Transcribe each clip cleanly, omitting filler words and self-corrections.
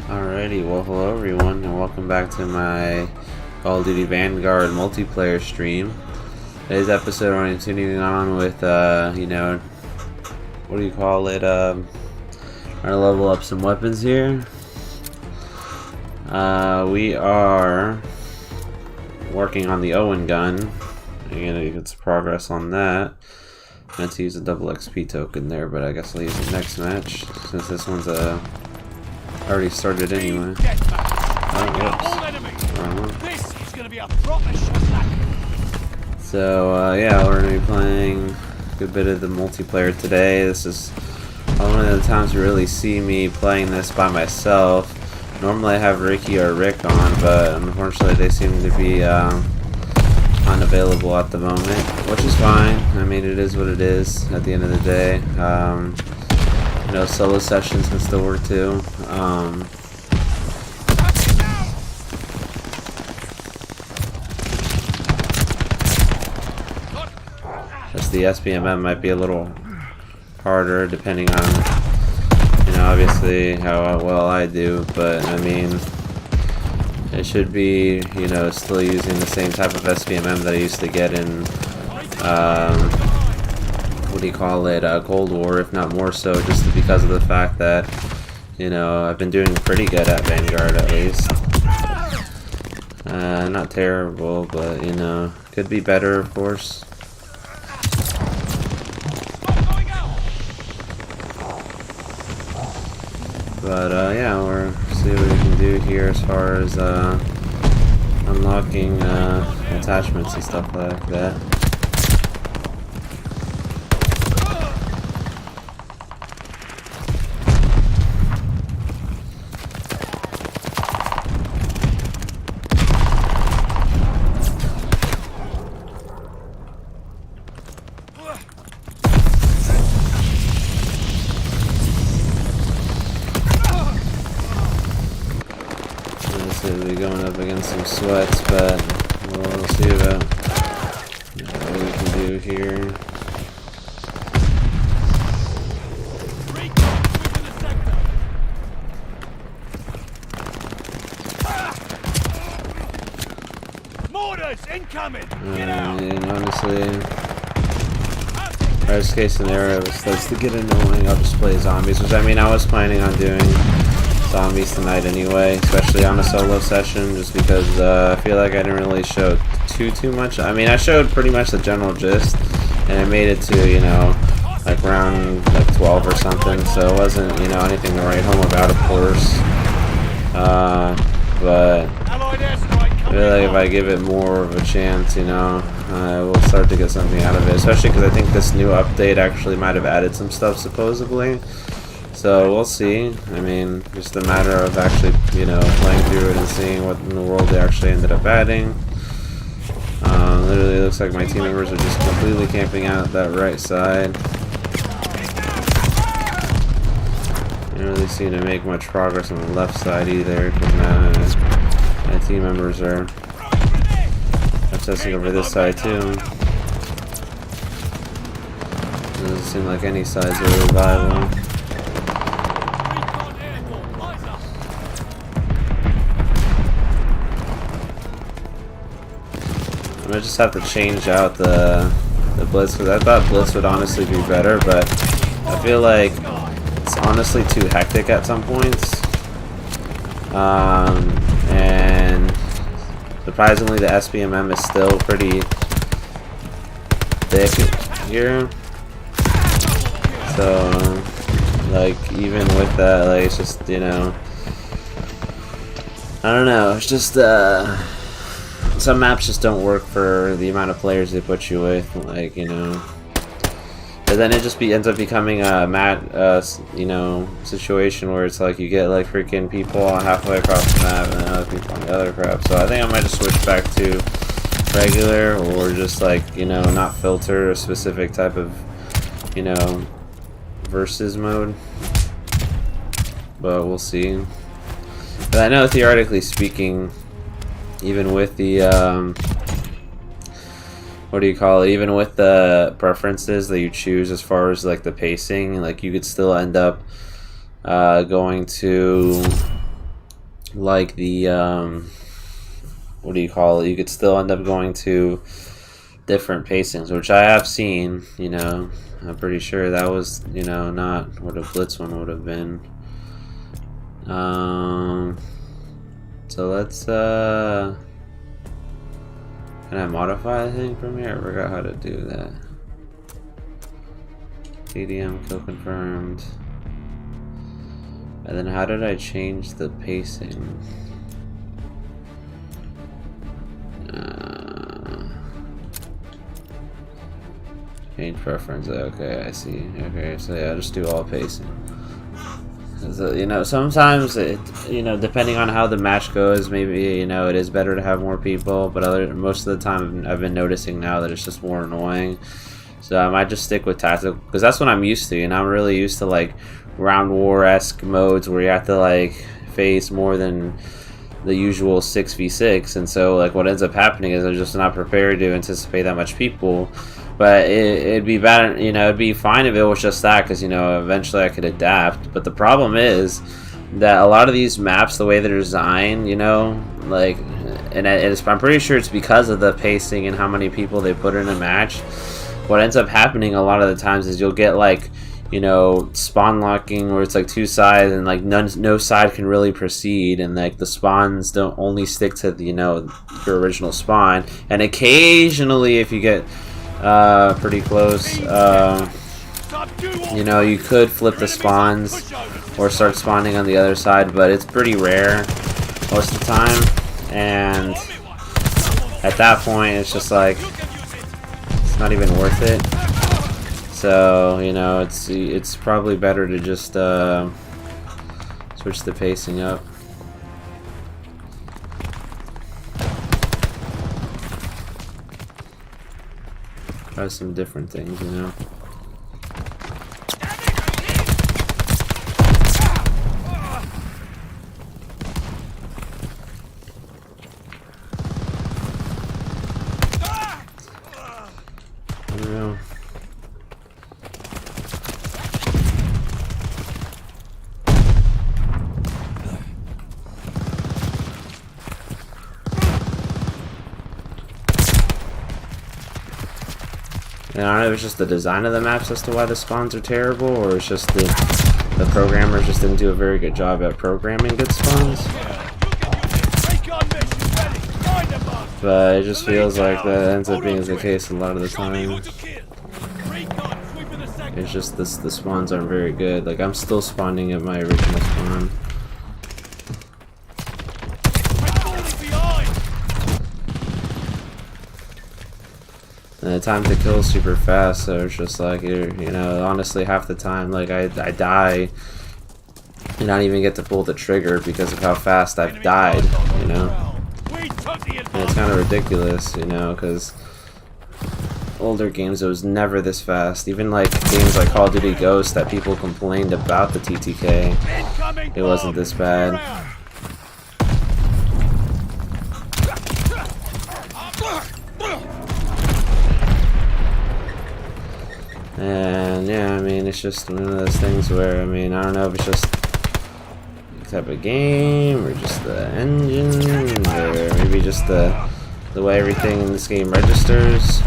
Alrighty, well hello everyone and welcome back to my Call of Duty Vanguard multiplayer stream. Today's episode we're continuing on with, what do you call it, trying to level up some weapons here. We are working on the Owen gun. I'm gonna get some progress on that. I meant to use a double XP token there, but I guess I'll use it next match since this one's already started anyway. This is gonna be a proper shot. So yeah, we're gonna be playing a good bit of the multiplayer today. This is one of the times you really see me playing this by myself. Normally I have Ricky or Rick on, but unfortunately they seem to be unavailable at the moment, which is fine. I mean, it is what it is at the end of the day. Solo sessions can still work too. Just the SPMM might be a little harder depending on, obviously how well I do, but I mean, it should be, still using the same type of SPMM that I used to get in, Cold War, if not more so, just because of the fact that, I've been doing pretty good at Vanguard at least. Not terrible, but, could be better, of course. But, yeah, we'll see what we can do here as far as, unlocking, attachments and stuff like that. We're going up against some sweats, but we'll see about what we can do here. Mortars incoming. And honestly, worst case scenario, if it starts to get annoying, I'll just play zombies, which I mean I was planning on doing zombies tonight anyway, especially on a solo session, just because I feel like I didn't really show too much. I mean, I showed pretty much the general gist, and I made it to, like round 12 or something, so it wasn't, anything to write home about, of course. But I feel like if I give it more of a chance, I will start to get something out of it, especially because I think this new update actually might have added some stuff, supposedly. So we'll see. I mean, just a matter of actually, playing through it and seeing what in the world they actually ended up adding. Literally looks like my team members are just completely camping out that right side. Didn't really seem to make much progress on the left side either, because my team members are obsessing over this side too. Doesn't seem like any side's really viable. I might just have to change out the Blitz, because I thought Blitz would honestly be better, but I feel like it's honestly too hectic at some points. And surprisingly, the SPMM is still pretty thick here. So, like, even with that, like, it's just, I don't know, it's just, some maps just don't work for the amount of players they put you with, like, and then it just ends up becoming a situation where it's like you get like freaking people halfway across the map and then other people on the other crap. So I think I might just switch back to regular, or just like, not filter a specific type of, versus mode. But we'll see. But I know, theoretically speaking, even with the even with the preferences that you choose as far as like the pacing, like you could still end up going to like the what do you call it? You could still end up going to different pacings, which I have seen. You know, I'm pretty sure that was, you know, not what a blitz one would have been. So let's can I modify the thing from here? I forgot how to do that. TDM kill confirmed. And then how did I change the pacing? Change preference. Okay, I see. Okay, so yeah, just do all pacing. So, you know, sometimes it, you know, depending on how the match goes, maybe, you know, it is better to have more people. But most of the time, I've been noticing now that it's just more annoying. So I might just stick with tactical, because that's what I'm used to. You know, I'm really used to like round war-esque modes where you have to like face more than the usual 6v6, and so like what ends up happening is I'm just not prepared to anticipate that much people. But it'd be bad, you know, it'd be fine if it was just that, because, you know, eventually I could adapt. But the problem is that a lot of these maps, the way they're designed, you know, like, and I'm pretty sure it's because of the pacing and how many people they put in a match. What ends up happening a lot of the times is you'll get like, you know, spawn locking where it's like two sides and like no side can really proceed, and like the spawns don't only stick to the, you know, your original spawn. And occasionally if you get pretty close, you know, you could flip the spawns or start spawning on the other side, but it's pretty rare most of the time. And at that point it's just like it's not even worth it. So, you know, it's probably better to just switch the pacing up. Try some different things, you know. I don't know. And I don't know if it's just the design of the maps as to why the spawns are terrible, or it's just the programmers just didn't do a very good job at programming good spawns. But it just feels like that ends up being the case a lot of the time. It's just the spawns aren't very good. Like, I'm still spawning at my original spawn. And the time to kill is super fast, so it's just like, you know, honestly half the time, like I die and I don't even get to pull the trigger because of how fast I've died, you know. And it's kind of ridiculous, you know, because older games it was never this fast. Even like games like Call of Duty Ghost that people complained about the TTK, it wasn't this bad. And yeah, I mean, it's just one of those things where, I mean, I don't know if it's just the type of game or just the engine or maybe just the way everything in this game registers.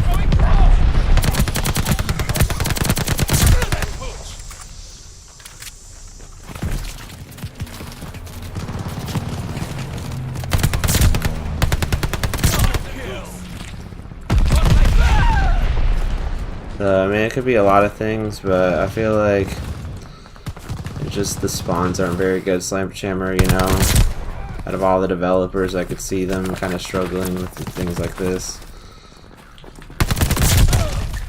I mean, it could be a lot of things, but I feel like it's just the spawns aren't very good. Slamchammer, you know, out of all the developers, I could see them kind of struggling with things like this.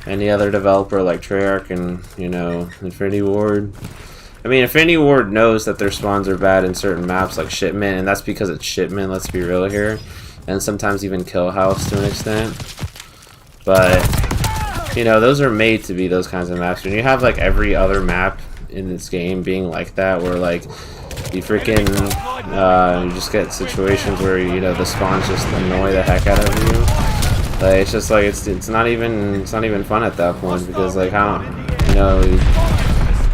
Any other developer like Treyarch and, you know, Infinity Ward. I mean, Infinity Ward knows that their spawns are bad in certain maps like Shipment, and that's because it's Shipment, let's be real here. And sometimes even Kill House to an extent. But you know, those are made to be those kinds of maps. When you have like every other map in this game being like that, where like you freaking you just get situations where, you know, the spawns just annoy the heck out of you. Like, it's just like it's not even fun at that point, because like how, you know,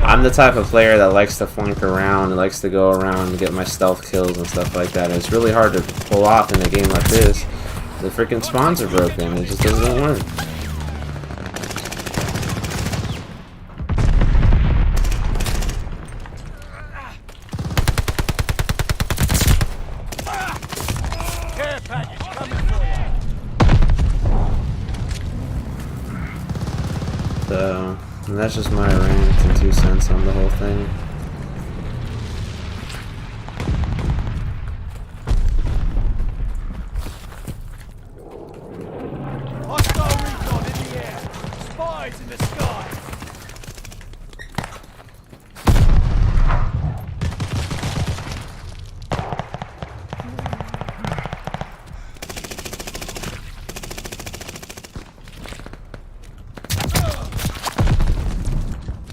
I'm the type of player that likes to flank around and likes to go around and get my stealth kills and stuff like that. And it's really hard to pull off in a game like this. The freaking spawns are broken. It just doesn't work. Care package coming for you. So, and that's just my rant and 2 cents on the whole thing. Hostile recon in the air. Spies in the sky.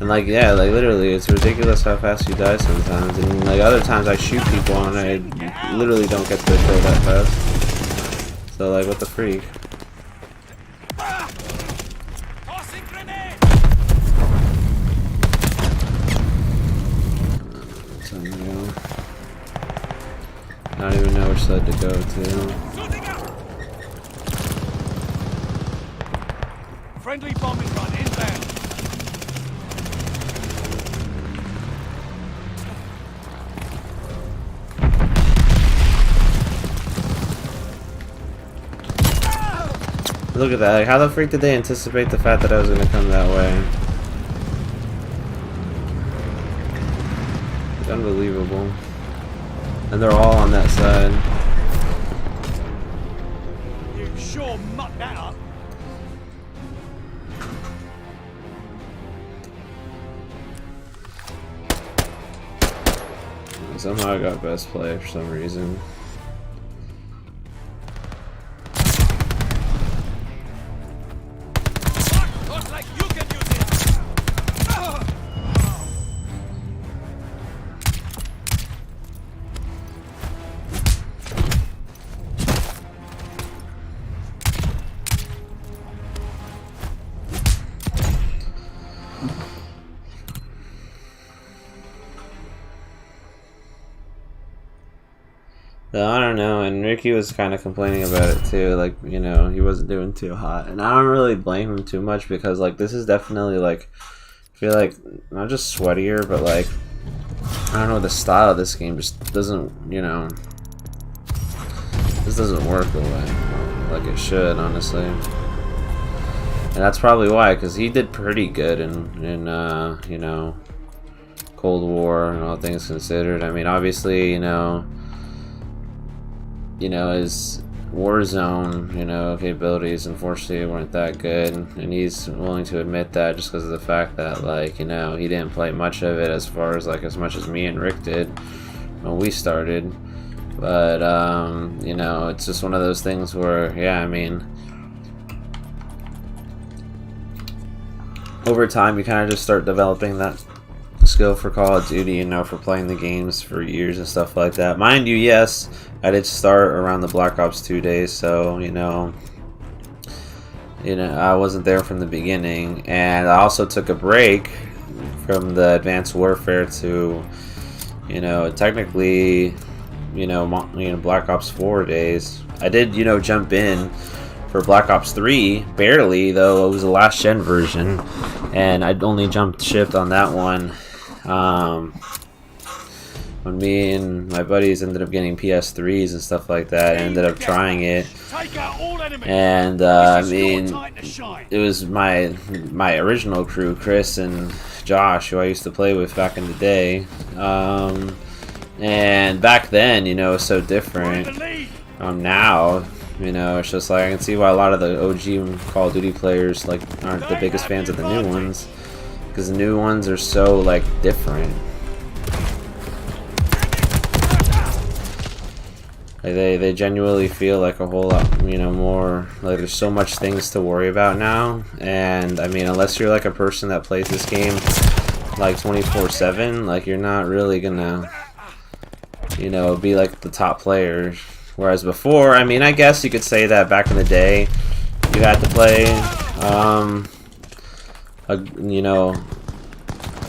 And like, yeah, like literally, it's ridiculous how fast you die sometimes. And like other times I shoot people and I literally don't get to the kill that fast. So like, what the freak? Tossing grenade. So, you know, I don't even know which side to go to. Shooting out. Friendly bombing run inbound. Look at that, like, how the freak did they anticipate the fact that I was gonna come that way? It's unbelievable. And they're all on that side. You sure mucked that up. Somehow I got best play for some reason. Looks like you can use it. So, I don't know, and Ricky was kind of complaining about it too, like, you know, he wasn't doing too hot. And I don't really blame him too much because, like, this is definitely, like, I feel like, not just sweatier, but, like, I don't know, the style of this game just doesn't, you know, this doesn't work the way, like it should, honestly. And that's probably why, because he did pretty good in you know, Cold War and all things considered. I mean, obviously, you know, his Warzone, you know, capabilities unfortunately weren't that good, and he's willing to admit that just because of the fact that, like, you know, he didn't play much of it as far as, like, as much as me and Rick did when we started. But you know, it's just one of those things where, yeah, I mean, over time you kind of just start developing that skill for Call of Duty, you know, for playing the games for years and stuff like that. Mind you, yes, I did start around the Black Ops 2 days, so you know, I wasn't there from the beginning, and I also took a break from the Advanced Warfare to, you know, technically, you know, Black Ops 4 days. I did, you know, jump in for Black Ops 3, barely, though it was the last gen version, and I'd only jumped shipped on that one when me and my buddies ended up getting PS3s and stuff like that. I ended up trying it, and I mean, it was my original crew, Chris and Josh, who I used to play with back in the day, and back then, you know, it was so different. Now, you know, it's just like I can see why a lot of the OG Call of Duty players, like, aren't the biggest fans of the new ones, because the new ones are so, like, different. Like, they genuinely feel like a whole lot, you know, more, like, there's so much things to worry about now. And I mean, unless you're like a person that plays this game like 24/7, like, you're not really gonna, you know, be like the top players. Whereas before, I mean, I guess you could say that back in the day, you had to play, you know,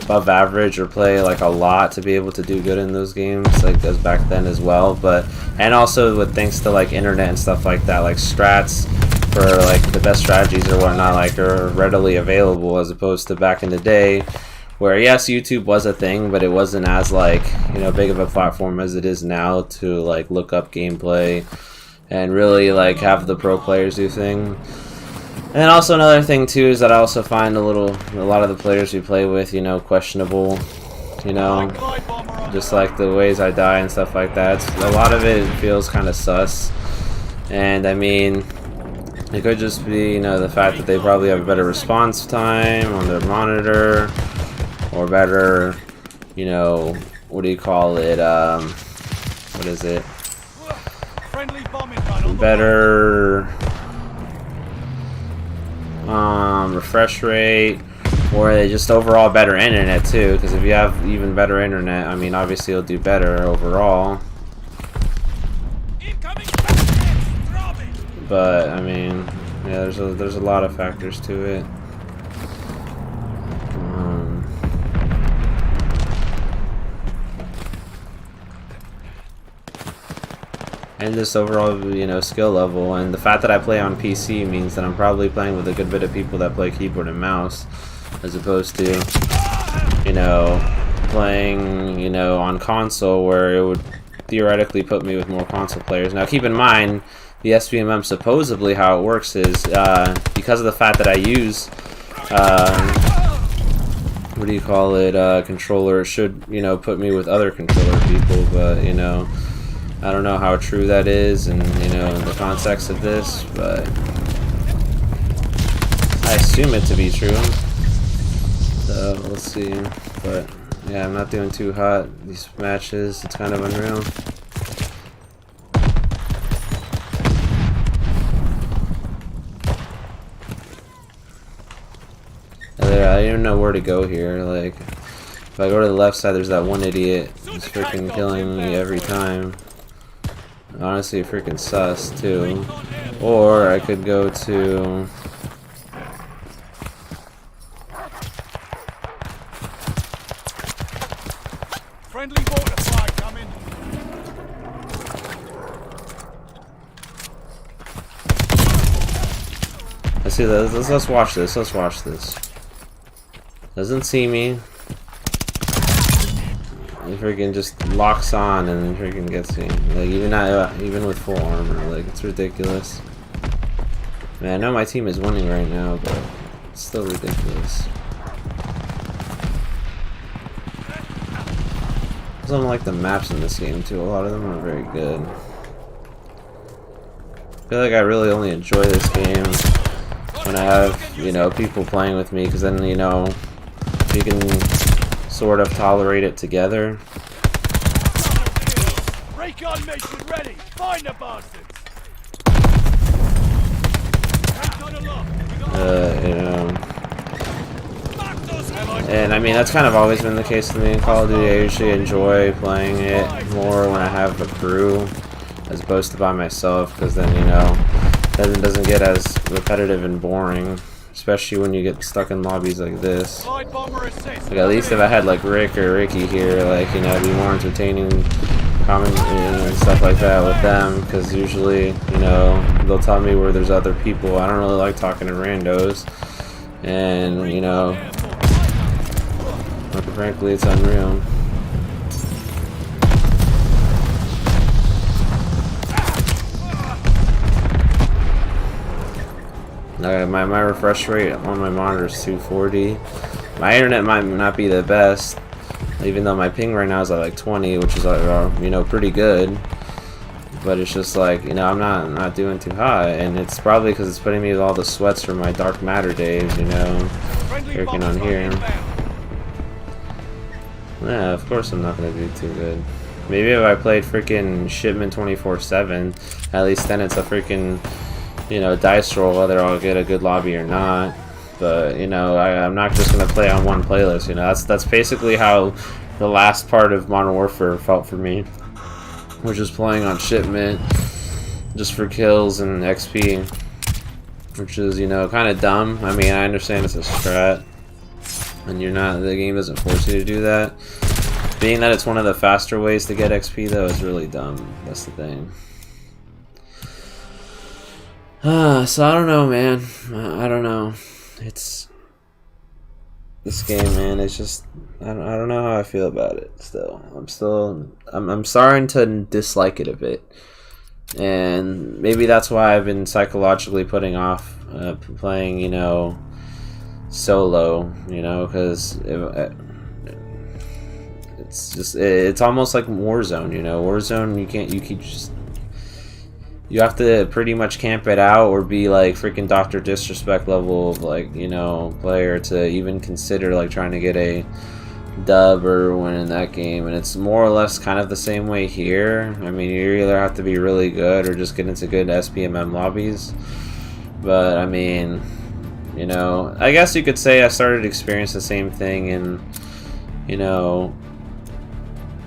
above average or play like a lot to be able to do good in those games, like as back then as well. But and also with thanks to like internet and stuff like that, like strats for like the best strategies or whatnot like are readily available, as opposed to back in the day where yes, YouTube was a thing, but it wasn't as like, you know, big of a platform as it is now to like look up gameplay and really like have the pro players do thing. And then also another thing too is that I also find a lot of the players we play with, you know, questionable, you know, just like the ways I die and stuff like that. A lot of it feels kind of sus, and I mean, it could just be, you know, the fact that they probably have a better response time on their monitor, or better, you know, what do you call it? What is it? Better refresh rate, or they just overall better internet too, because if you have even better internet, I mean obviously you'll do better overall. But I mean, yeah, there's a lot of factors to it. And this overall, you know, skill level, and the fact that I play on PC means that I'm probably playing with a good bit of people that play keyboard and mouse, as opposed to, you know, playing, you know, on console, where it would theoretically put me with more console players. Now keep in mind, the SVMM supposedly how it works is because of the fact that I use what do you call it, controller, it should, you know, put me with other controller people, but you know, I don't know how true that is, and you know, in the context of this, but I assume it to be true. So let's see. But yeah, I'm not doing too hot these matches. It's kind of unreal. I don't even know where to go here. Like, if I go to the left side, there's that one idiot who's freaking killing me every time. Honestly, freaking sus too. Or I could go to friendly border flag coming. I see that. Let's watch this. Let's watch this. Doesn't see me. He freaking just locks on and freaking gets me. Like even with full armor, like it's ridiculous. Man, I know my team is winning right now, but it's still ridiculous. I don't like the maps in this game too. A lot of them are very good. I feel like I really only enjoy this game when I have, you know, people playing with me, because then, you know, you can sort of tolerate it together. Recon mission ready. Find the bastards. You know, and I mean that's kind of always been the case to me in Call of Duty. I usually enjoy playing it more when I have a crew as opposed to by myself, because then, you know, it doesn't get as repetitive and boring. Especially when you get stuck in lobbies like this. Like, at least if I had like Rick or Ricky here, like, you know, it'd be more entertaining comment and stuff like that with them, because usually, you know, they'll tell me where there's other people. I don't really like talking to randos, and you know, like, frankly, it's unreal. My refresh rate on my monitor is 240. My internet might not be the best, even though my ping right now is at like 20, which is you know, pretty good. But it's just like, you know, I'm not doing too high, and it's probably because it's putting me with all the sweats from my dark matter days, you know, working on here. Yeah, of course I'm not gonna do too good. Maybe if I played freaking Shipment 24/7, at least then it's a freaking, you know, dice roll whether I'll get a good lobby or not. But, you know, I'm not just gonna play on one playlist. You know, that's basically how the last part of Modern Warfare felt for me, which is playing on Shipment just for kills and XP, which is, you know, kind of dumb. I mean, I understand it's a strat, and the game doesn't force you to do that. Being that it's one of the faster ways to get XP though is really dumb. That's the thing. So I don't know, man. I don't know. It's this game, man. It's just I don't know how I feel about it. I'm starting to dislike it a bit, and maybe that's why I've been psychologically putting off playing, you know, solo. You know, because it's almost like Warzone. You know, Warzone you have to pretty much camp it out or be like freaking Dr. Disrespect level of, like, you know, player to even consider like trying to get a dub or win in that game. And it's more or less kind of the same way here. I mean, you either have to be really good or just get into good SPMM lobbies. But I mean, you know, I guess you could say I started to experience the same thing in, you know,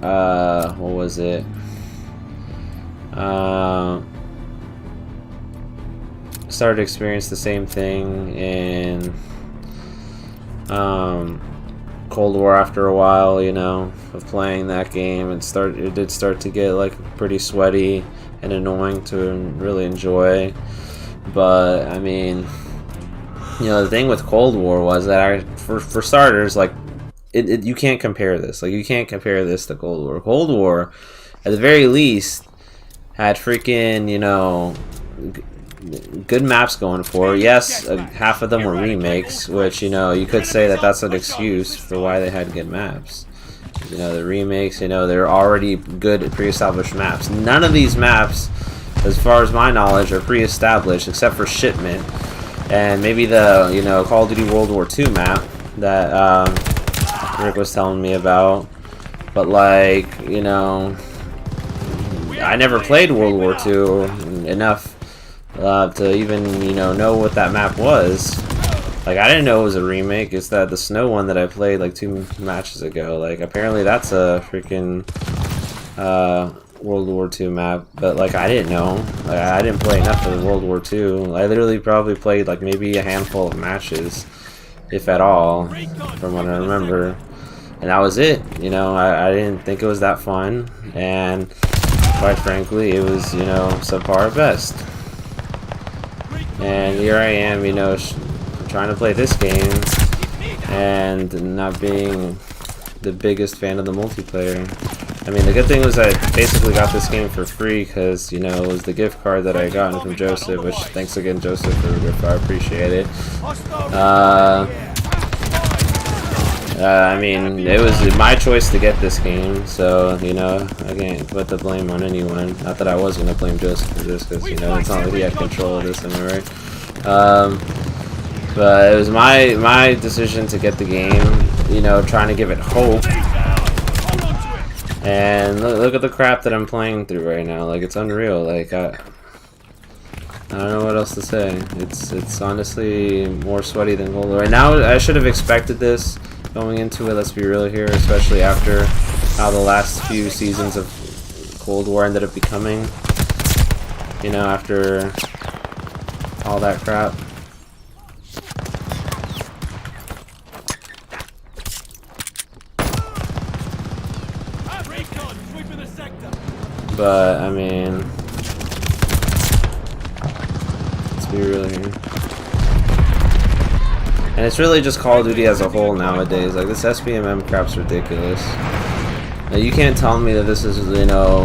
what was it? Started to experience the same thing in Cold War after a while, you know, of playing that game. It did start to get like pretty sweaty and annoying to really enjoy. But I mean, you know, the thing with Cold War was that for starters, like you can't compare this. Like, you can't compare this to Cold War. Cold War, at the very least, had freaking, you know, good maps going for it. Yes, half of them were remakes, which, you know, you could say that that's an excuse for why they had good maps. You know, the remakes, you know, they're already good pre-established maps. None of these maps, as far as my knowledge, are pre-established except for Shipment and maybe the, you know, Call of Duty World War II map that Rick was telling me about. But, like, you know, I never played World War II enough to even, you know what that map was. Like, I didn't know it was a remake. It's that the snow one that I played like 2 matches ago. Like, apparently that's a freaking World War II map. But, like, I didn't know. Like, I didn't play enough of World War II. I literally probably played like maybe a handful of matches, if at all, from what I remember. And that was it. You know, I didn't think it was that fun. And quite frankly, it was, you know, subpar at best. And here I am, you know, trying to play this game and not being the biggest fan of the multiplayer. I mean, the good thing was I basically got this game for free because, you know, it was the gift card that I got from Joseph, which, thanks again, Joseph, for the gift card. I appreciate it. I mean, it was my choice to get this game, so, you know, I can't put the blame on anyone. Not that I was going to blame Joseph for this, because, you know, it's not like he had control of this anyway. But it was my decision to get the game, you know, trying to give it hope. And look at the crap that I'm playing through right now. Like, it's unreal. Like, I don't know what else to say. It's honestly more sweaty than Cold War. Right now, I should have expected this going into it, let's be real here, especially after how the last few seasons of Cold War ended up becoming, you know, after all that crap. But, I mean, let's be real here. And it's really just Call of Duty as a whole nowadays. Like, this SPMM crap's ridiculous. Like, you can't tell me that this is, you know,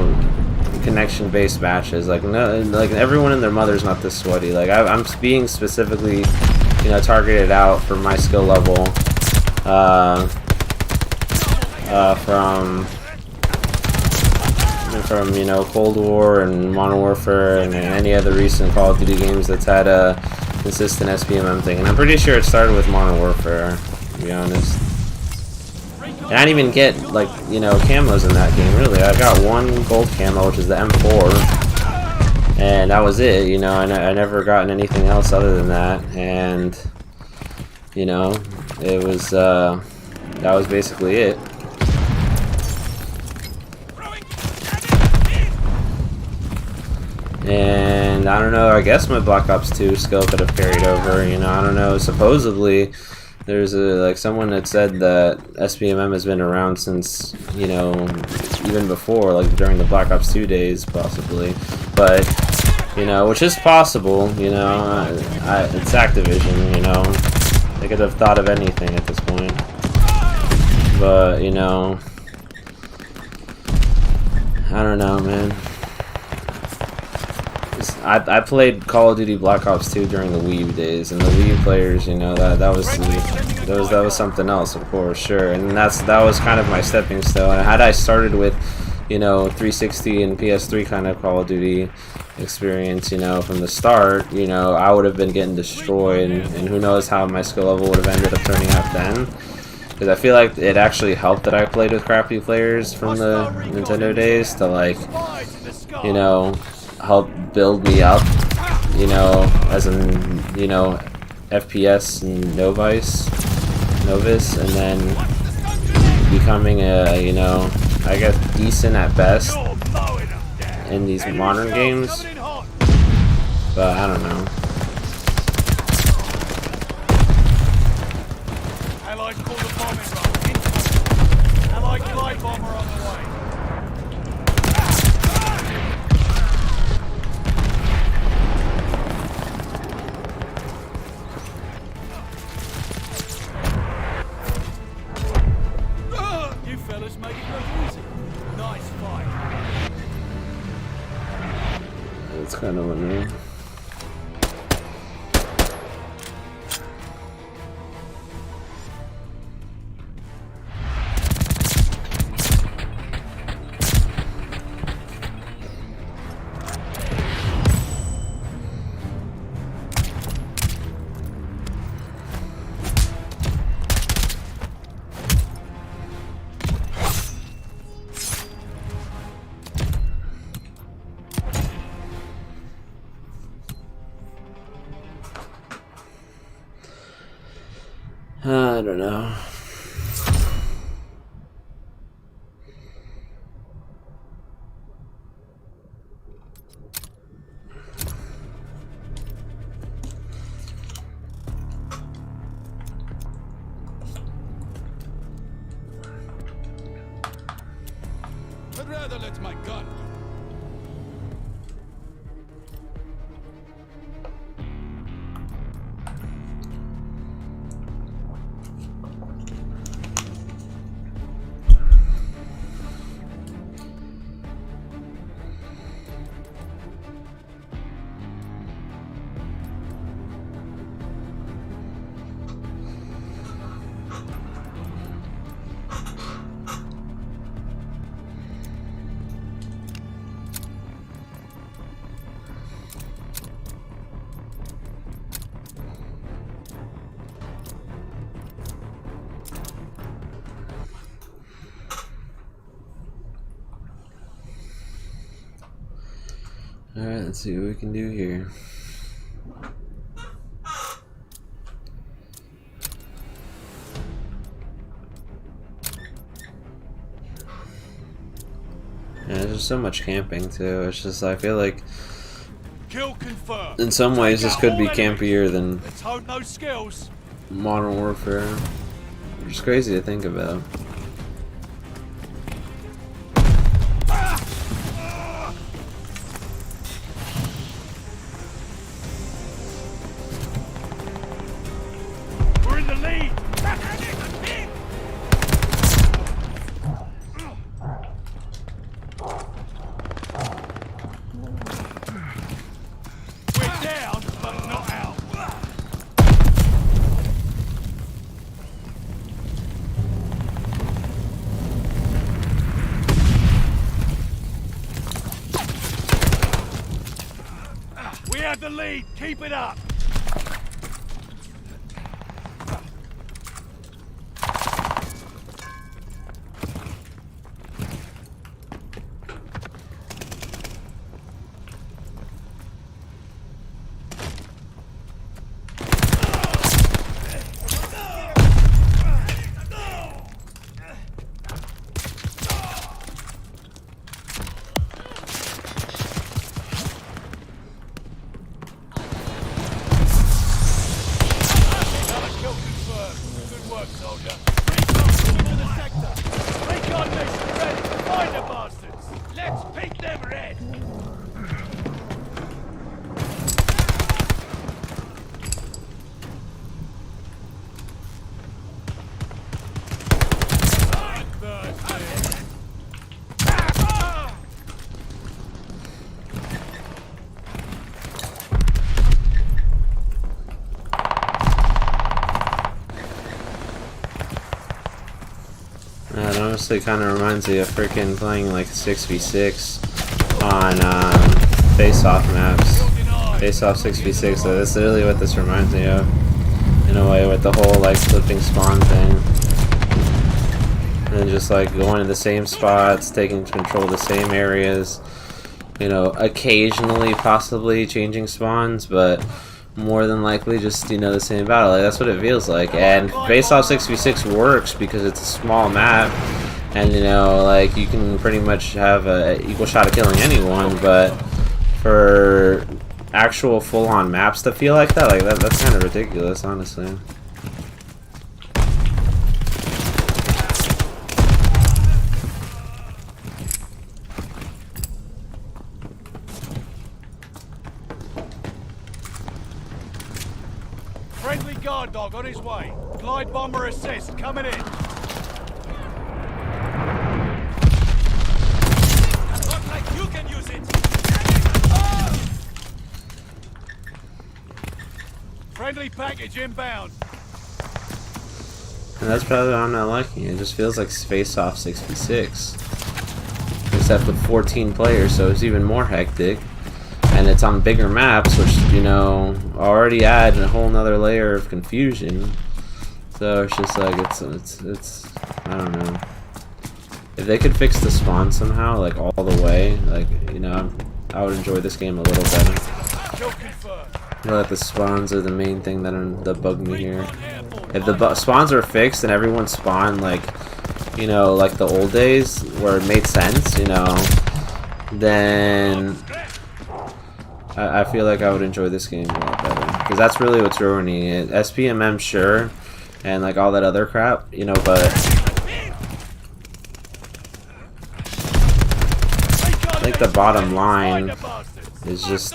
connection-based matches. Like, no, like, everyone and their mother's not this sweaty. Like, I'm being specifically, you know, targeted out for my skill level from, you know, Cold War and Modern Warfare and any other recent Call of Duty games that's had a consistent SPMM thing. And I'm pretty sure it started with Modern Warfare, to be honest. And I didn't even get, like, you know, camos in that game, really. I got one gold camo, which is the M4. And that was it, you know. I never gotten anything else other than that. And, you know, it was, that was basically it. And I don't know, I guess my Black Ops 2 skill could have carried over, you know, I don't know. Supposedly, there's like someone that said that SBMM has been around since, you know, even before, like during the Black Ops 2 days, possibly. But, you know, which is possible, you know, it's Activision, you know. They could have thought of anything at this point. But, you know, I don't know, man. I played Call of Duty Black Ops 2 during the Wii U days, and the Wii U players, you know, that was something else, of course, sure. And that was kind of my stepping stone. And had I started with, you know, 360 and PS3 kind of Call of Duty experience, you know, from the start, you know, I would have been getting destroyed, and who knows how my skill level would have ended up turning out then. Because I feel like it actually helped that I played with crappy players from the Nintendo days to, like, you know, help build me up, you know, as in, you know, FPS and Novice, and then becoming a, you know, I guess decent at best in these modern games, but I don't know. Allied call the bombing run. Allied glide bomber on the way. You fellas made it look easy. Nice fight. It's kind of annoying. I don't know. I'd rather let my gun. Alright, let's see what we can do here. Yeah, there's just so much camping too. It's just, I feel like Kill confirmed. in some ways this could be campier than Let's hope no skills. Modern Warfare. Which is crazy to think about. We're in the lead. We're down, but not out. We have the lead. Keep it up. Let's pick them red. It honestly kind of reminds me of freaking playing like 6v6 on face-off maps. Face-off 6v6, so that's literally what this reminds me of. In a way, with the whole like flipping spawn thing. And then just like going to the same spots, taking control of the same areas. You know, occasionally possibly changing spawns, but more than likely just, you know, the same battle. Like, that's what it feels like. And face-off 6v6 works because it's a small map, and you know, like, you can pretty much have an equal shot at killing anyone. But for actual full-on maps to feel like that, that's kind of ridiculous, honestly. Friendly guard dog on his way. Glide bomber assist coming in. Not like you can use it. Friendly package inbound. And that's probably why I'm not liking it. It just feels like face-off 6v6. Except with 14 players, so it's even more hectic. And it's on bigger maps, which, you know, already add a whole nother layer of confusion. So it's just like, it's I don't know. If they could fix the spawn somehow, like all the way, like, you know, I would enjoy this game a little better. Kill confirmed. I feel like the spawns are the main thing that bug me here. If the spawns are fixed and everyone spawned like, you know, like the old days where it made sense, you know, then I feel like I would enjoy this game a lot better, because that's really what's ruining it. SPMM, sure, and like all that other crap, you know, but I think the bottom line is just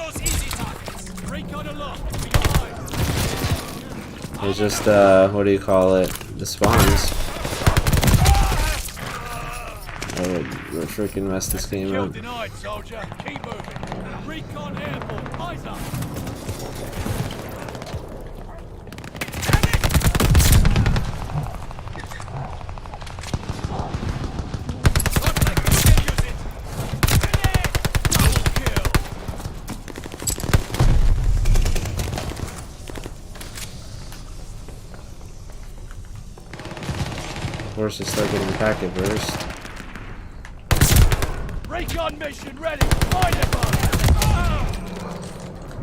what do you call it? The spawns. I would freaking mess this game up. Denied, soldier. Keep moving. Recon airborne. Eyes up. Of course, they start getting packet burst. Recon mission ready. Find it, bud.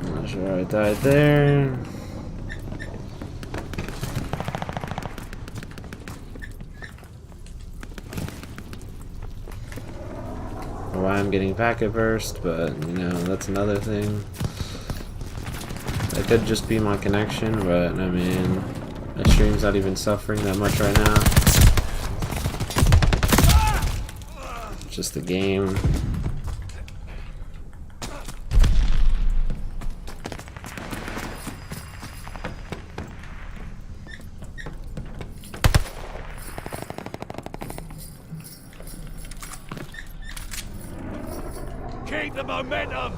I'm not sure I died there. Why I'm getting packet burst, but you know, that's another thing. It could just be my connection, but I mean, my stream's not even suffering that much right now. It's just the game. Keep the momentum.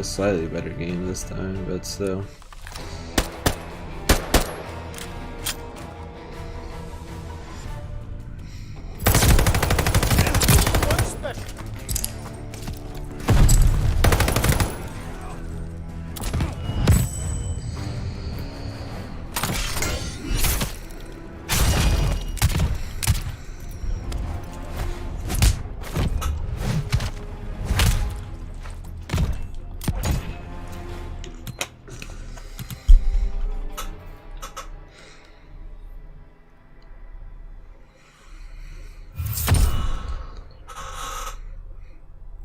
a slightly better game this time, but still.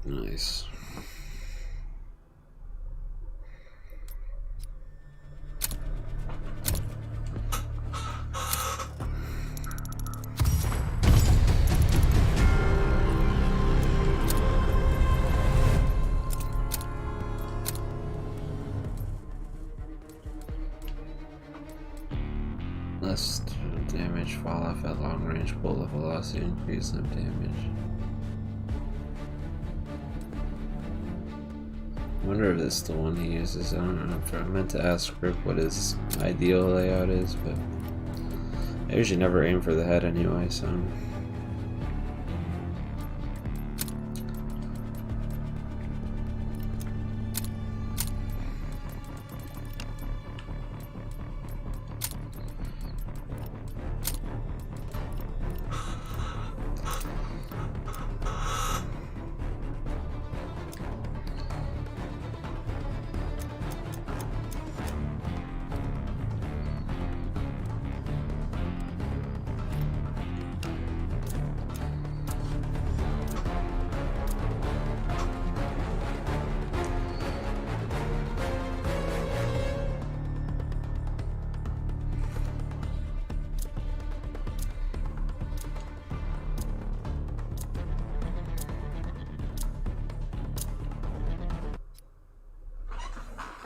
Nice. Less damage, fall off at long range, bullet velocity, increase limb damage. I wonder if this is the one he uses. I don't know if I meant to ask Rick what his ideal layout is, but I usually never aim for the head anyway, so.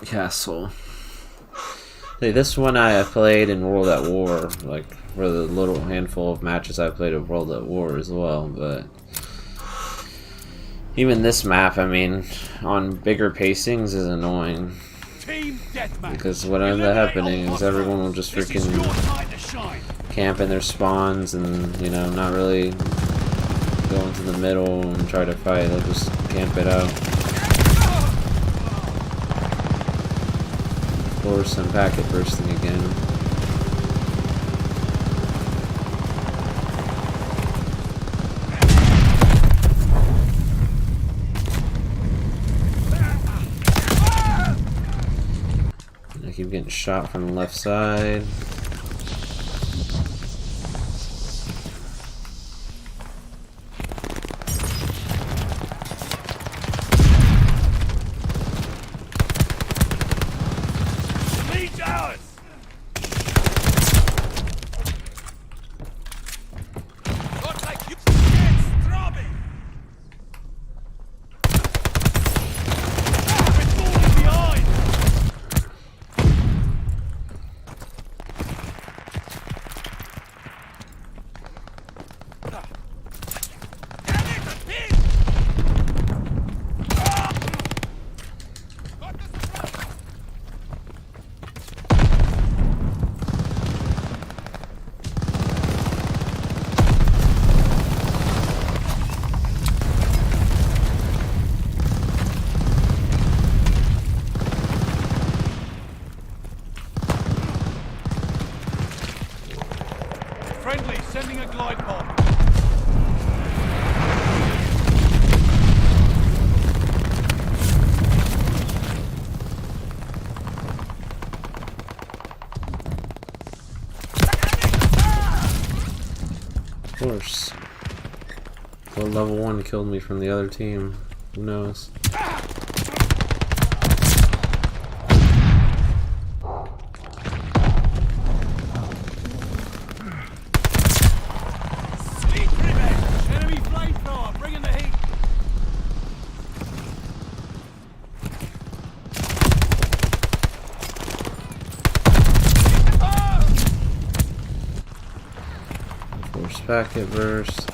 Castle. Hey, this one I played in World at War, like for the little handful of matches I played of World at War as well, but even this map, I mean, on bigger pacings is annoying. Because what ends up happening is everyone will just freaking camp in their spawns and, you know, not really go into the middle and try to fight, they'll just camp it out. Of course, I'm packet bursting again. I keep getting shot from the left side. Friendly, sending a glide bomb. Of course. Well, level 1 killed me from the other team. Who knows? Packet burst.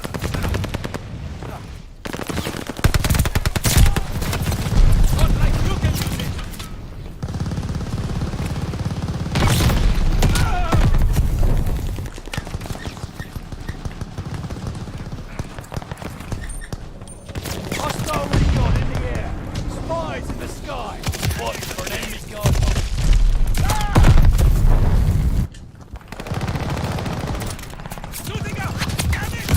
sky. Watch for an enemy guard dog. Shooting out! Damn it!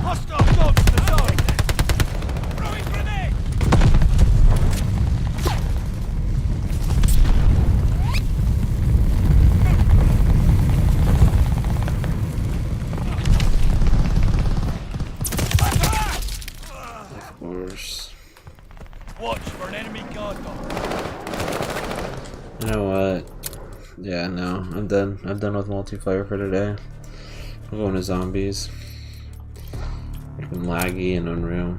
Hostile dogs to the side! Throwing grenade! Of course. Watch for an enemy guard dog. You know what? Yeah, no, I'm done. I'm done with multiplayer for today. I'm going to zombies. Freaking laggy and unreal.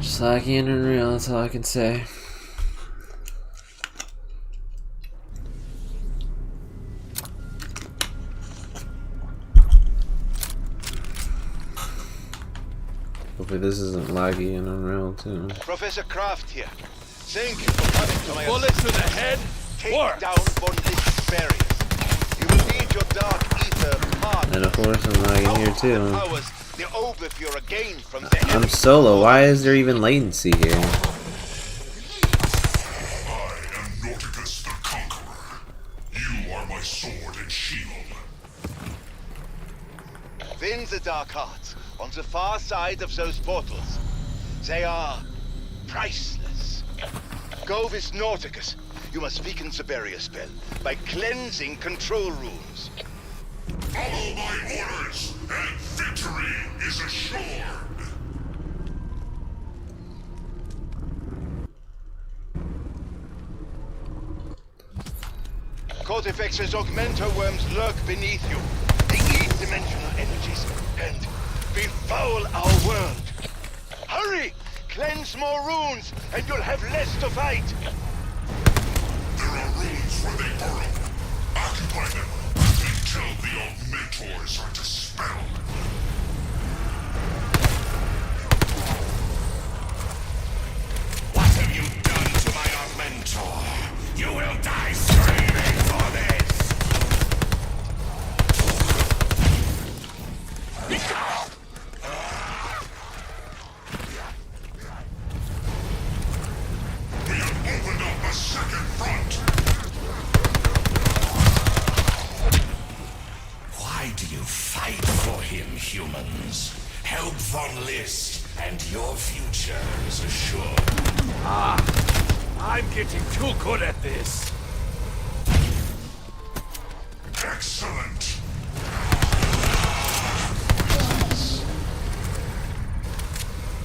Just laggy and unreal, that's all I can say. Hopefully this isn't laggy and unreal too. Professor Kraft here. Thank you for coming to my Bullets to the head. Take Work. down von Licht's barriers. You will need your dark ether part. And of course I'm lagging here too. Powers the overview again from the I'm enemy. solo, why is there even latency here? I am Nauticus the Conqueror. You are my sword and shield. Win the dark hearts on the far side of those portals. They are priceless. Go with Nauticus. You must weaken the barrier spell by cleansing control rooms. Follow my orders, and victory is assured. CODV's augmenter worms lurk beneath you. They eat dimensional energies and befoul our world. Hurry! Cleanse more runes, and you'll have less to fight. There are ruins where they burrow. Occupy them until the augmentors are dispelled. What have you done to my augmentor? You will die screaming for this! We have opened up a second front. Why do you fight for him, humans? Help von List, and your future is assured. I'm getting too good at this. Excellent.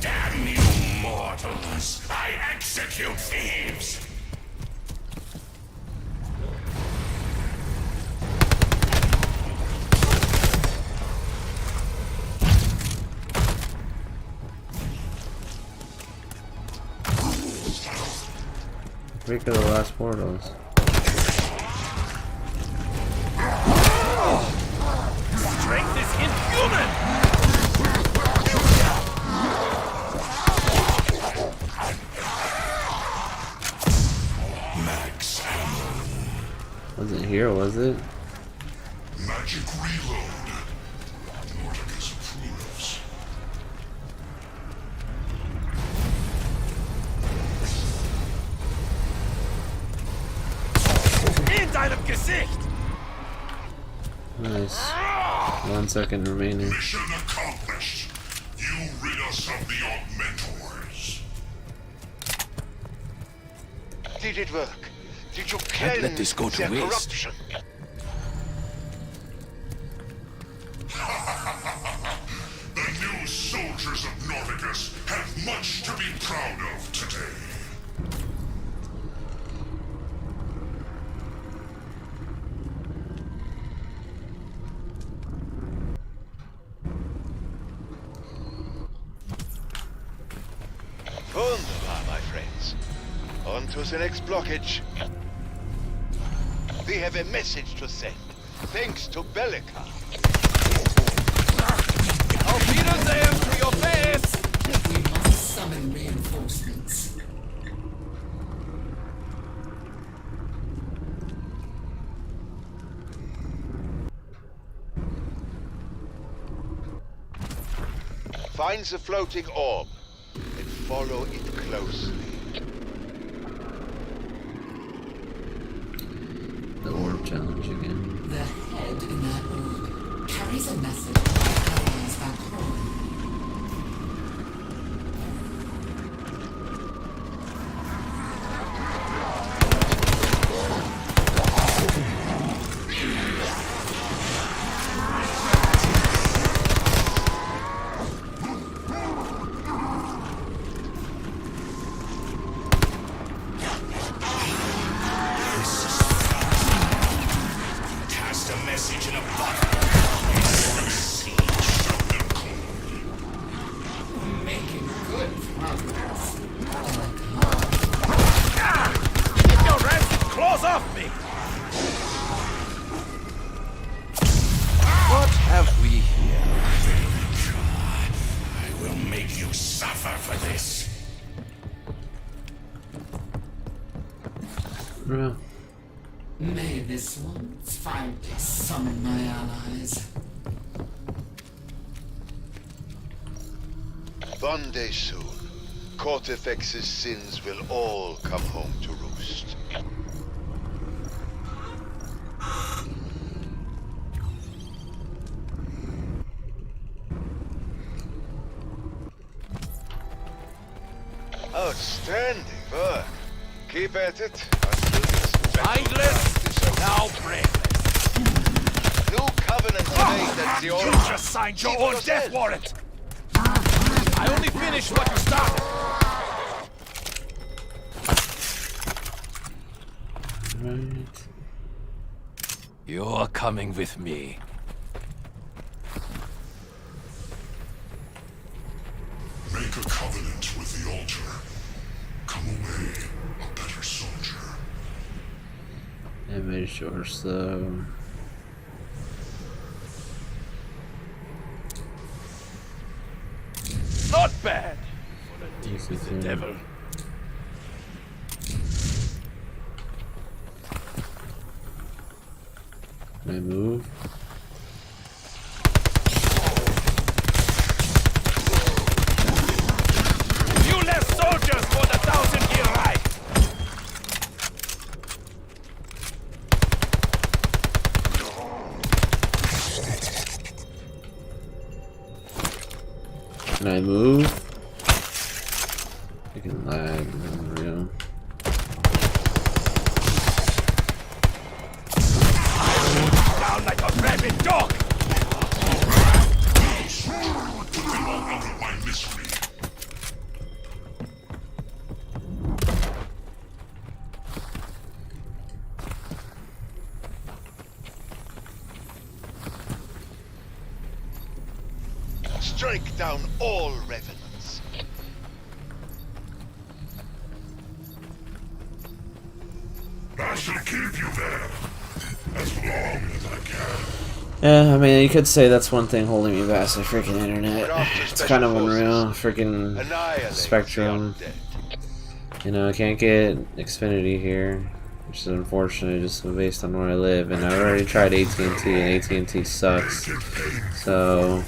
Damn you mortals! I execute thieves! Break of the last portals. Strength is inhuman! Max ammo. Wasn't here, was it? Magic reload. Nauticus approves. In deinem Gesicht! Nice. 1 second remaining. Mission accomplished. You rid us of the Augmentors. Did it work? Did you cleanse let this go to their waste. corruption? The new soldiers of Nauticus have much to be proud of today. Wunderbar, my friends. On to the next blockage. We have a message to send. Thanks to Bellica. Auf Wiedersehen to your face! We must summon reinforcements. Find the floating orb and follow it closely. The orb challenge again. The head in that orb carries a message to our allies back home. Cast a message in a bottle. Making good progress. Keep your rancid claws off me! What have we here? I will make you suffer for this. Bro. May this once finally summon my allies. One day soon, Cortifex's sins will all come home to roost. Outstanding work. Keep at it until this Mindless, now brainless. New covenant made at the You altar. just signed your own death warrant! I only finished what you started! Right. You're coming with me. Make a covenant with the altar. Come away, a better soldier. Image or so. Not bad for the This deep is with the devil. Can I move? You left soldiers for the 1,000-year Reich! Can I move? I can lag, unreal. Down like a rabid dog! Put them all out of my misery. Strike down all revenants. I shall keep you there as long as I can. Yeah, I mean, you could say that's one thing holding me back, the freaking internet. It's kind of unreal. Freaking Annihilate Spectrum. the undead. You know, I can't get Xfinity here, which is unfortunate just based on where I live. And I already tried AT&T, and AT&T sucks. So,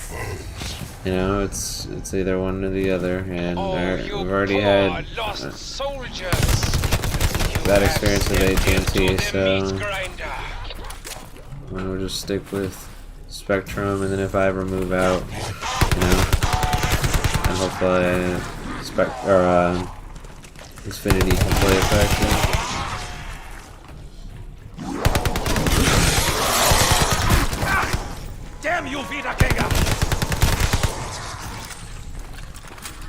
you know, it's either one or the other. And we've already had bad experience with AT&T, so we'll just stick with Spectrum, and then if I ever move out, you know, and hopefully Xfinity can play effective. Damn you, Wiedergänger!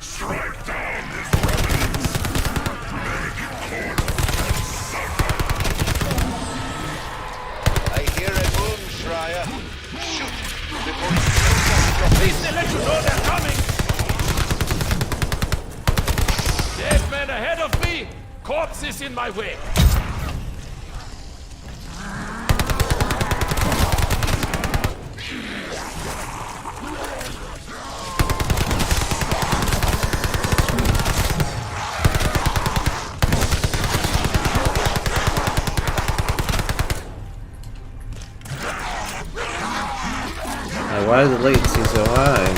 Strike down his remnants. Make I hear a boom, Schreier. Shoot before you Please, they let you know they're coming! Dead man ahead of me! Corpse is in my way! Why is the latency so high?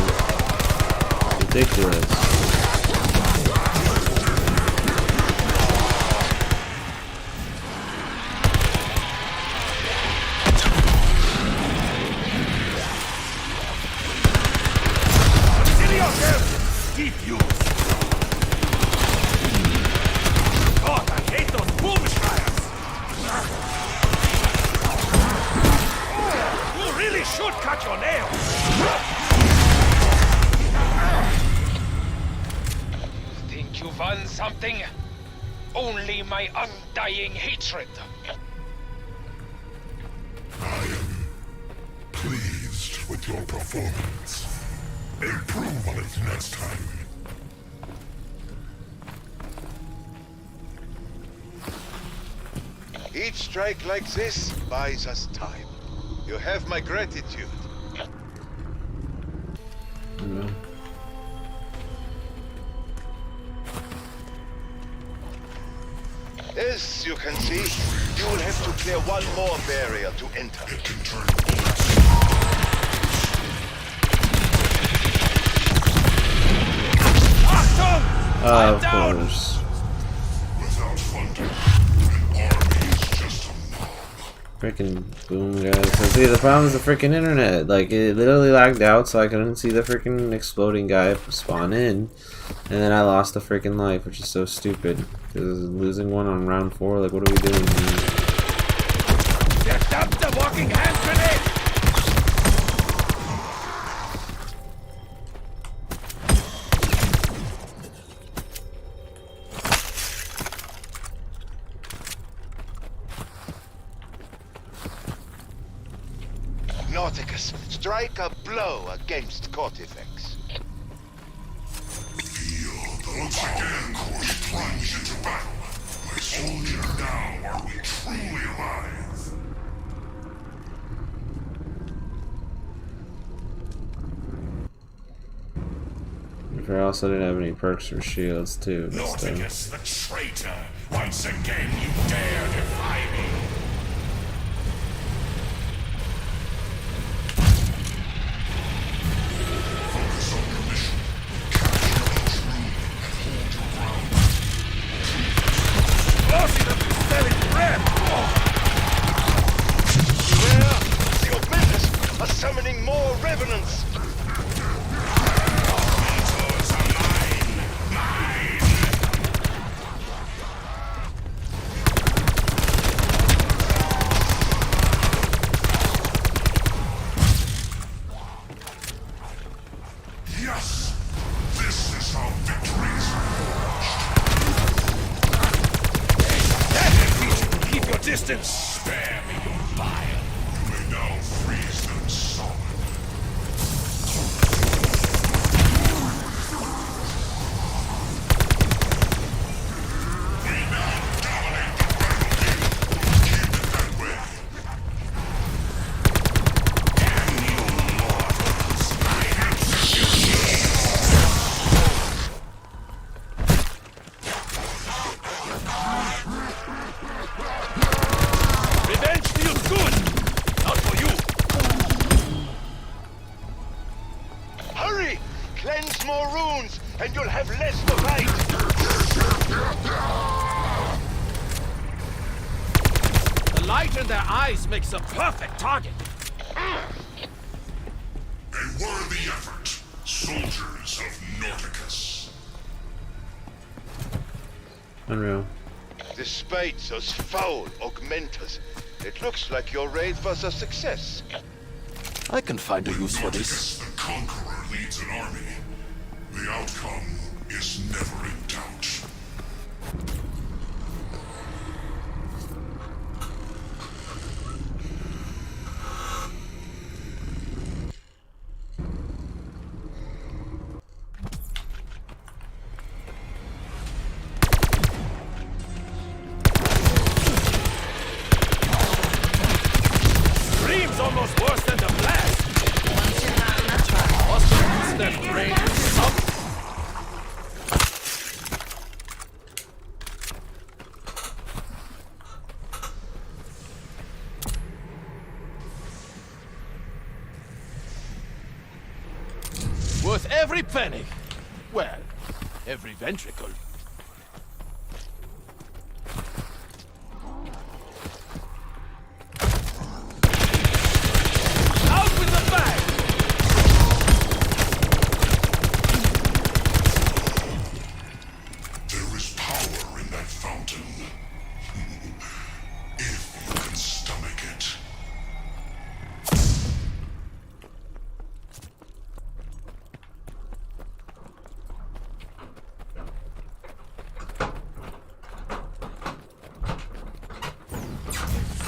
Ridiculous. Keep you! God, I hate those boomschreiers! You really should cut your nails! Think you won something? Only my undying hatred. I am pleased with your performance. Improve on it next time. Each strike like this buys us time. You have my gratitude. Yeah. As you can see, you will have to clear one more barrier to enter. It can turn Of course. without funding. An army is just a mob. Freaking boom, guys. So, see, the problem is the freaking internet. Like, it literally lagged out, so I couldn't see the freaking exploding guy spawn in. And then I lost a freaking life, which is so stupid. Because losing one on round 4, like, what are we doing here? Der dumped the walking hand grenade! Nauticus, strike a blow against CODV. Once again, we plunge into battle. My soldier, now are we truly alive? I also didn't have any perks or shields, too. But still. Nauticus, the traitor! Once again, you dare defy me! Focus on your mission. Capture each room and hold your ground. Bossy them to selling bread! Beware! Your business are summoning more revenants! Mentors are mine! Mine! Yes! This is how victory is forged. That will teach you to keep your distance! Spare me your bile! You may now freeze them solid. We now dominate the battlefield. Keep it that way. Damn you mortals! I execute you! Revenge feels good! Not for you! Hurry! Cleanse more runes, and you'll have less to fight! The light in their eyes makes a perfect target. worthy effort, soldiers of Norticus. Unreal. Despite those foul augmenters, it looks like your raid was a success. I can find a use for this. Norticus the Conqueror leads an army. The outcome is never in doubt. Scream's almost worse than the blast. Awesome. Step range is up. Worth every penny. Well, every ventricle. Out with the bag! There is power in that fountain. If you can stomach it.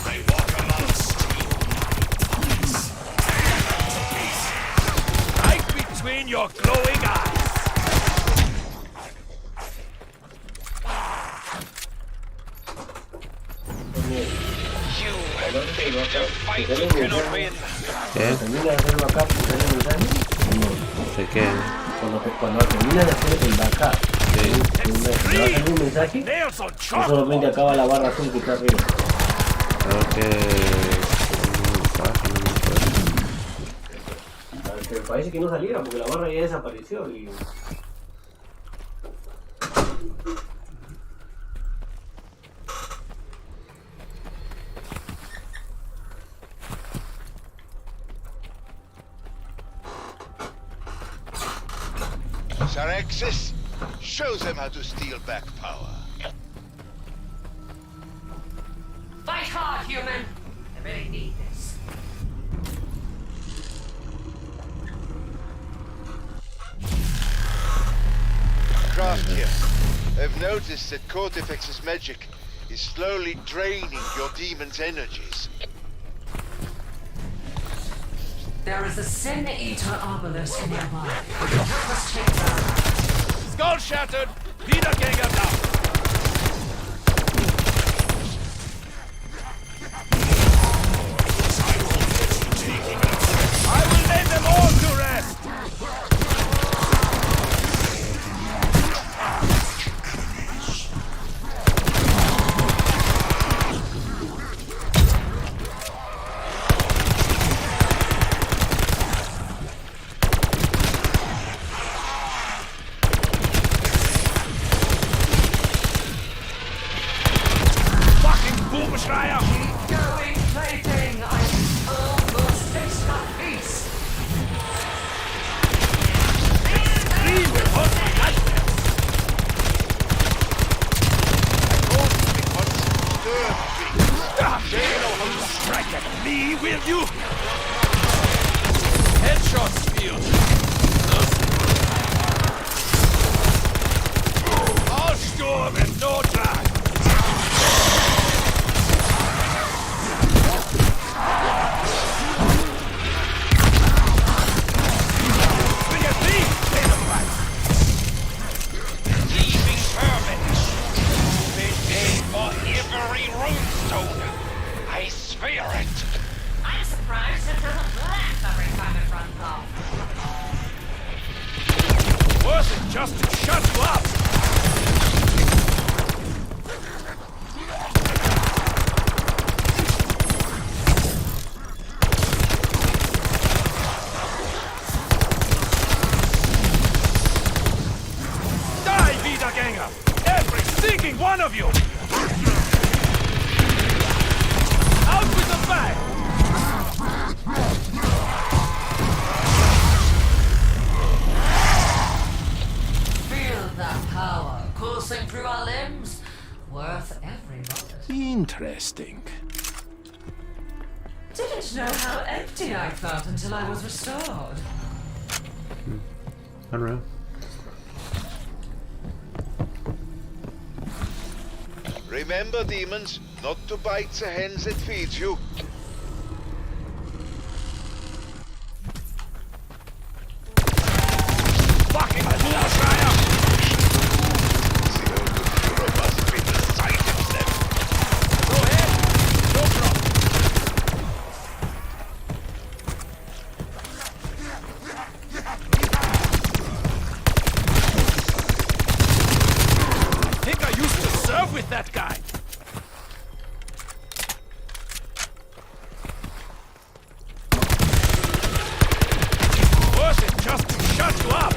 They walk amongst you. Right between your glowing eyes. You have failed to fight, you cannot win. ¿Qué? Termina de hacer backup y sale el mensaje. No. ¿De qué? Cuando termina de hacer el backup, Sí. va a salir un mensaje. Nails on Y chalk. solamente acaba la barra azul que está arriba. Creo que... un mensaje, no me acuerdo. Que parece que no saliera porque la barra ya desapareció. Y... Sarexis, show them how to steal back power. Fight hard, human! I really need this. Craft here. I've noticed that CODV's magic is slowly draining your demon's energies. There is a Sin Eater obelisk nearby. Help us take that. Skull shattered. Wiedergänger down. I will lay them all to rest. Fucking Bubenschreier. Going plaything! I'm almost face my peace! Scream will haunt my nightmares. They know how to strike at me, will you? Headshots, field. I'll storm in no time. Swing at me, pay the price. Leaving permits. They pay for every runestone. I swear it. I'm surprised it doesn't blast every time it runs off. Worth it just to shut you up. Die, Wiedergänger! Every stinking one of you! Out with the bag! didn't know how empty I felt until I was restored. Unreal. Remember, demons, not to bite the hands that feed you. Fucking bullshire! The old Führer must be beside himself. Go ahead! No problem. I think I used to serve with that guy. Worth it just to shut you up.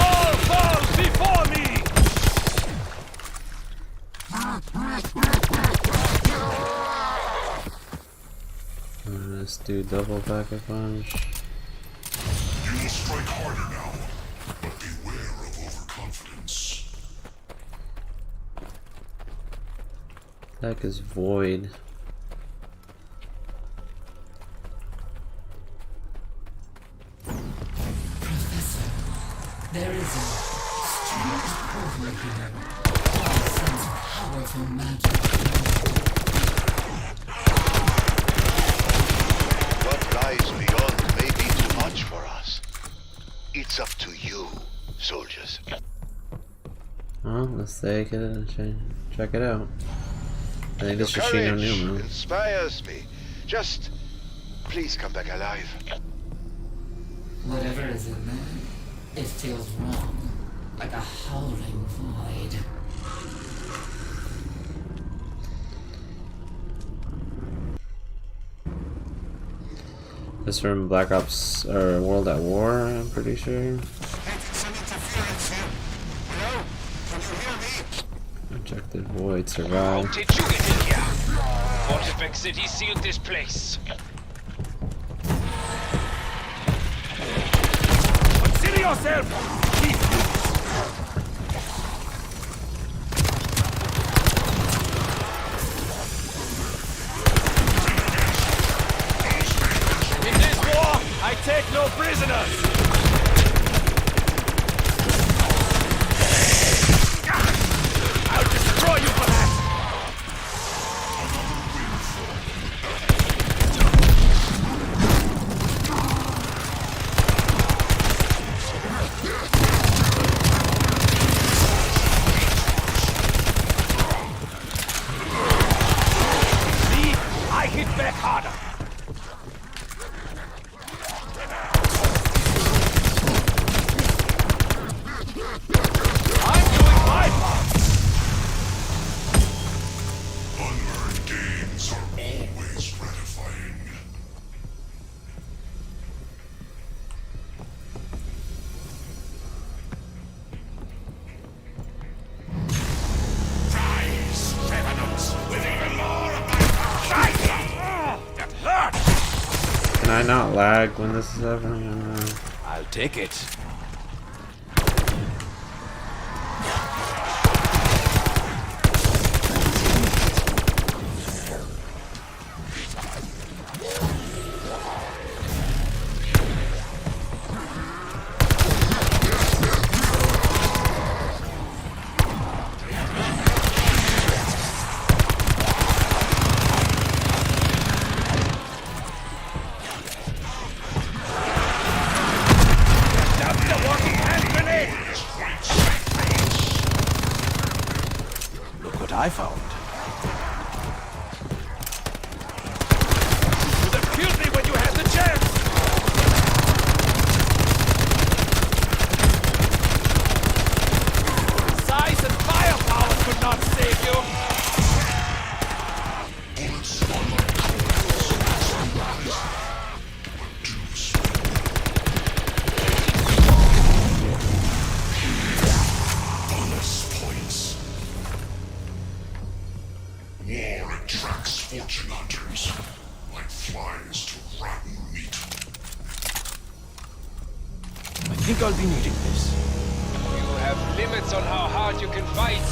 All fall before me! Let's do double pack-a punch. You will strike harder now, but beware of overconfidence. That is void. Professor, there is a strange portal here. I sense powerful magic. What lies beyond may be too much for us. It's up to you, soldiers. Well, let's take it and check it out. I think this Your is Shino courage Numa. inspires me. Just please come back alive. Whatever is in there, it feels wrong, like a howling void. This from Black Ops or World at War, I'm pretty sure. Some interference here. Hello? Can you hear me? Objective Void How survive. did you get in here? Fortifex City sealed this place. Consider yourself! Keep in this war, I take no prisoners! I'll destroy you for that! See? I hit back harder! I'm doing my part! Unearned gains are always gratifying. Rise, revenants, with even more of my That hurt! Can I not lag when this is happening? I don't know. I'll take it. That's the working hand grenade! Look what I found. You have killed me when you had the chance! Size and firepower could not save you! Bullets are like coals. Some rise, but do so. Bonus points. think I'll be needing this. You have limits on how hard you can fight.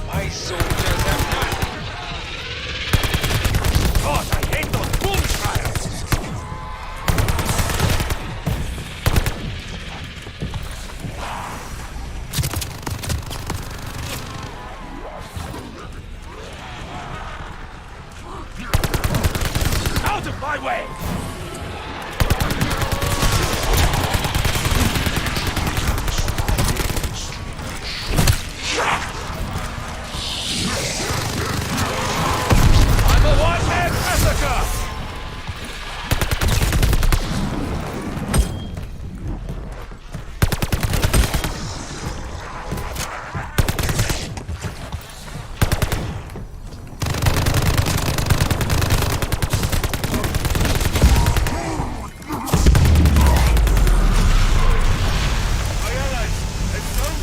My soldiers have none. God, I hate those boomshires! Out of my way! I'm a one-man massacre!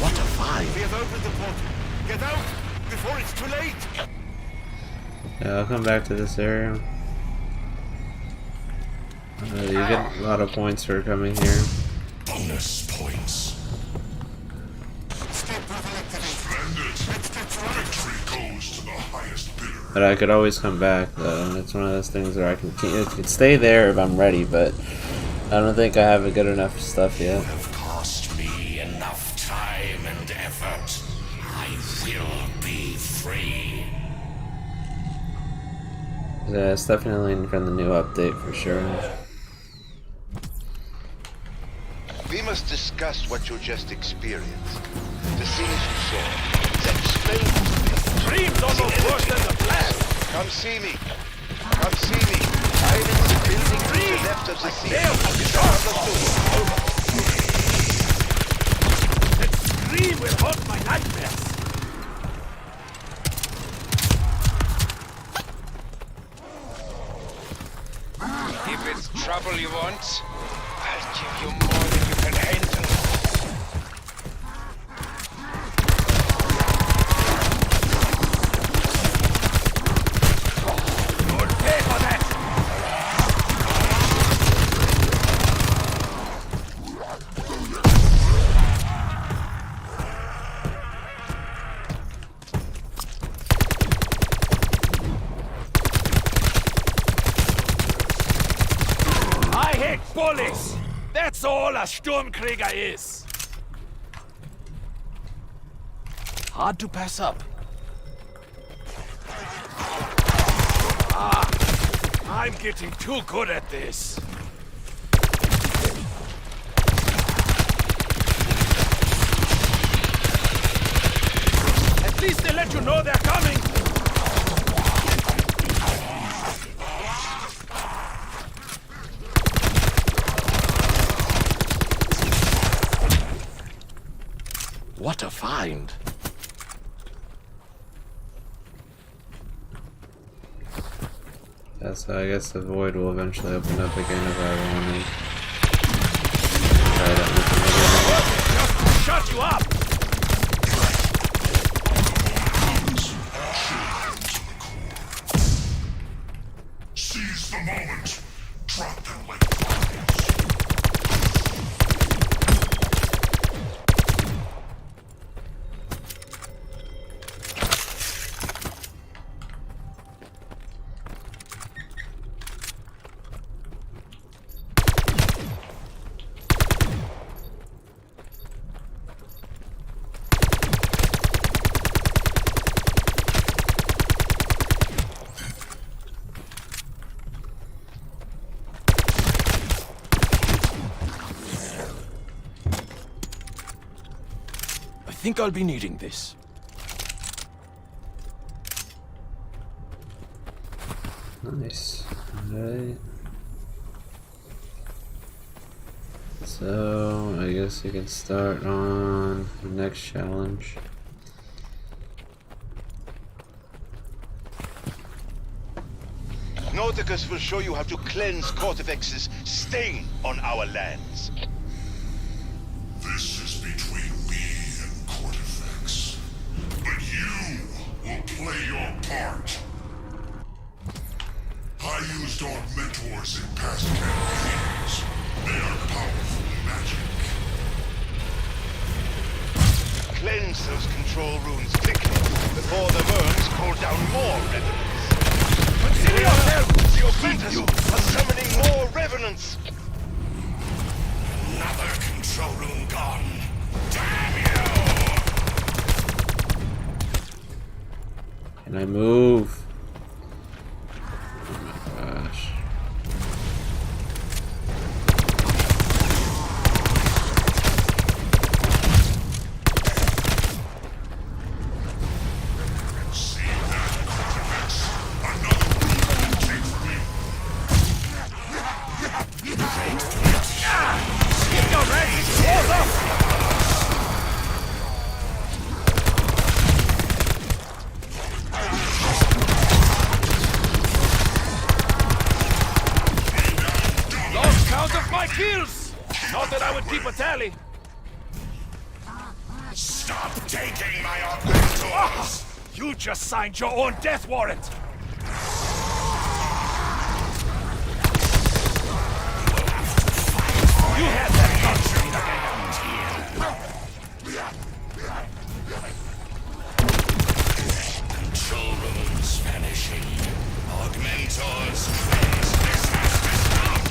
What a fight! We have opened the portal. Get out before it's too late. Yeah, I'll come back to this area. You get a lot of points for coming here. Bonus points. Victory goes to the highest bidder. But I could always come back though. It's one of those things where I can stay there if I'm ready, but I don't think I have a good enough stuff yet. Have cost me enough time and effort. I will be free. Yeah, it's definitely from the new update for sure. We must discuss what you just experienced. The scenes you saw. Explain to me. Dreams almost worse than the blast! Come see me. Come see me. I'm in the building to the left of the scene. That scream will haunt my nightmares! If it's trouble you want, I'll give you more than you can handle. You'll pay for that! I hate bullies! That's all a Sturmkrieger is! Hard to pass up. I'm getting too good at this. At least they let you know they're coming! What a find! Yeah, so I guess the void will eventually open up again if I want to try it out with Just shut you up! Seize the moment. Drop them like flies. I think I'll be needing this. Nice. Alright. So, I guess you can start on the next challenge. Nauticus will show you how to cleanse CODV's stain on our lands. This is between me and CODV. But you will play your part. I used Augmentors in past campaigns. They are powerful magic. control runes quickly before the worms pull down more revenants. Consider yourself! The Oblitus are summoning more revenants! Another control room gone. Damn you! Can I move? Oh my gosh. Lost count of my kills! Not that I would keep a tally. Stop taking my augmentors! You just signed your own death warrant! You had that country in Control rooms vanishing. Augmentors cleanse. This has to stop!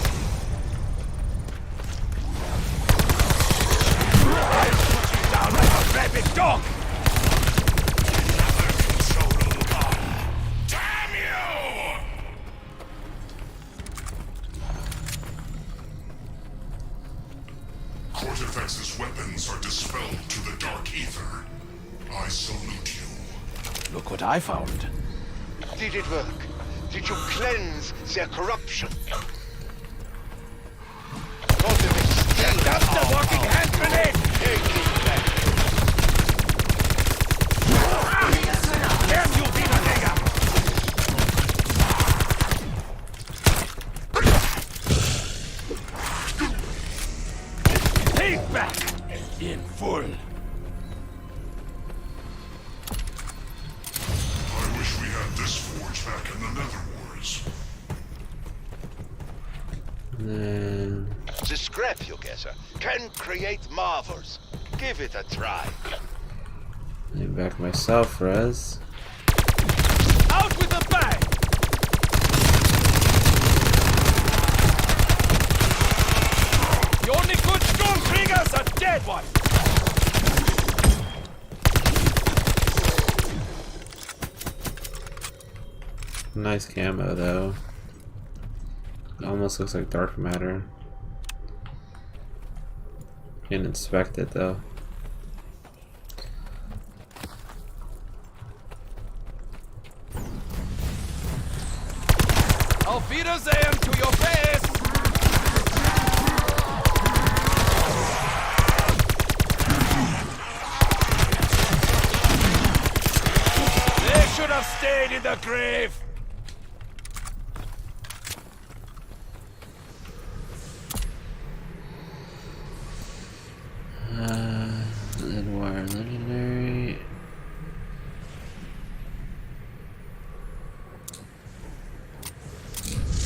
down like a rabid dog! Another control room gone. Damn you! CODV's weapons are dispelled to the dark ether. I salute you. Look what I found. Did it work? Did you cleanse their corruption? That's the walking hand grenade! Take it back. Damn you, Peter Digger! Take back! In full. I wish we had this forge back in the Nether Wars. And then The scrap you guesser can create marvels. Give it a try. name back myself, Rez. Out with the bang! The only good Stormkriegers are dead ones! Nice camo though. It almost looks like dark matter. Can't inspect it though. Auf Wiedersehen to your face! They should have stayed in the grave! Vanguard legendary.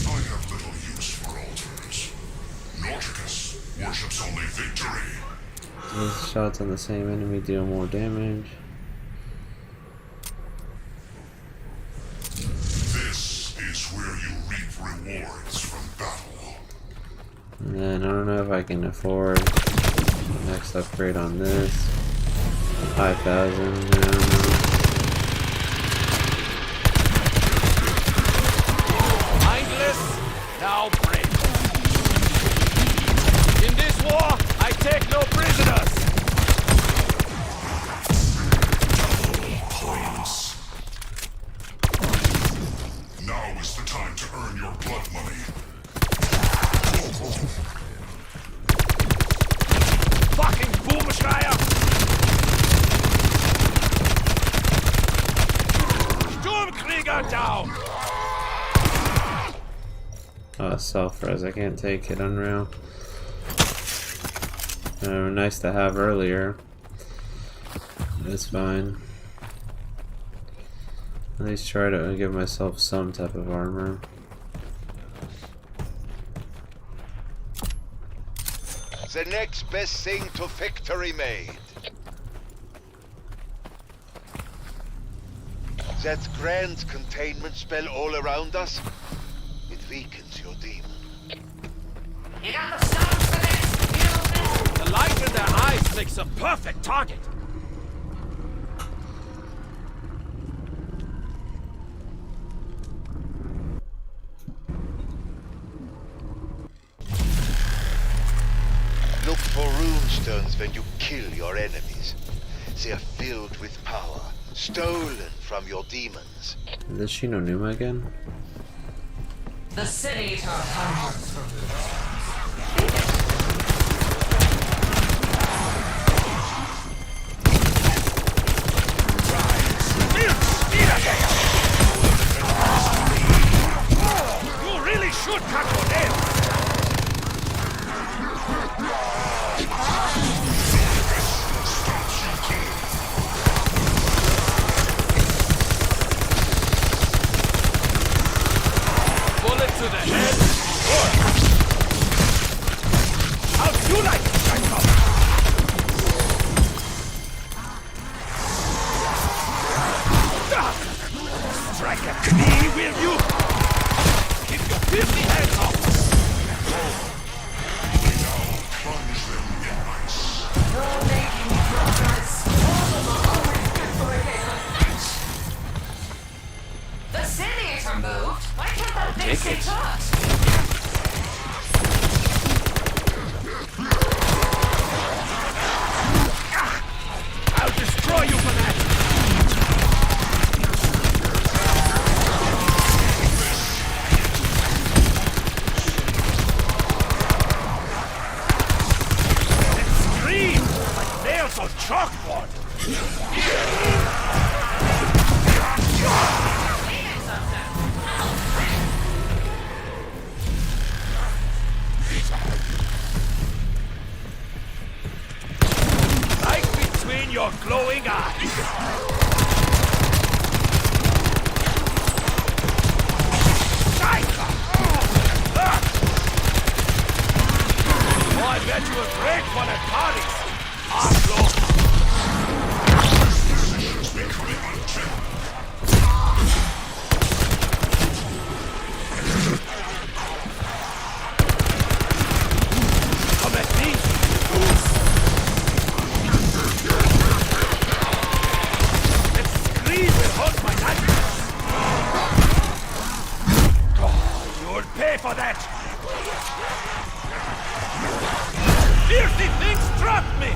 I have little use for altars. Nauticus worships only victory. These shots on the same enemy deal more damage. This is where you reap rewards from battle. And then I don't know if I can afford the next upgrade on this. 5,000. I don't know. Mindless, now brave. In this war, I take no prisoners! Points. Now is the time to earn your blood money. Fucking Boomschreier! Sturmkrieger down! Self-res, I can't take it, unreal. Nice to have earlier. It's fine. At least try to give myself some type of armor. The next best thing to victory made. That grand containment spell all around us, it weakens your demon. You got the stones for this? The light in their eyes makes a perfect target. Look for runestones when you kill your enemies. They are filled with power, stolen from your demons. Is Shino Numa again? The city eater hungers for roots. You really should cut your nails. Bullet to the head. How'd you like it, Cyclops? Strike a knee, will you? Keep your filthy hands off! Plunge them in ice. You're making progress. All of them are always good for a game of match. The city eater moved. Why can't that thing take stay it. put? I'll destroy you for that! Let's scream like nails on chalkboard! Right between your glowing eyes! Oh, I bet you a great one at parties! Oslo! Come at me! Let's scream and hold my nightmares! Oh, you'll pay for that! Filthy thing struck me!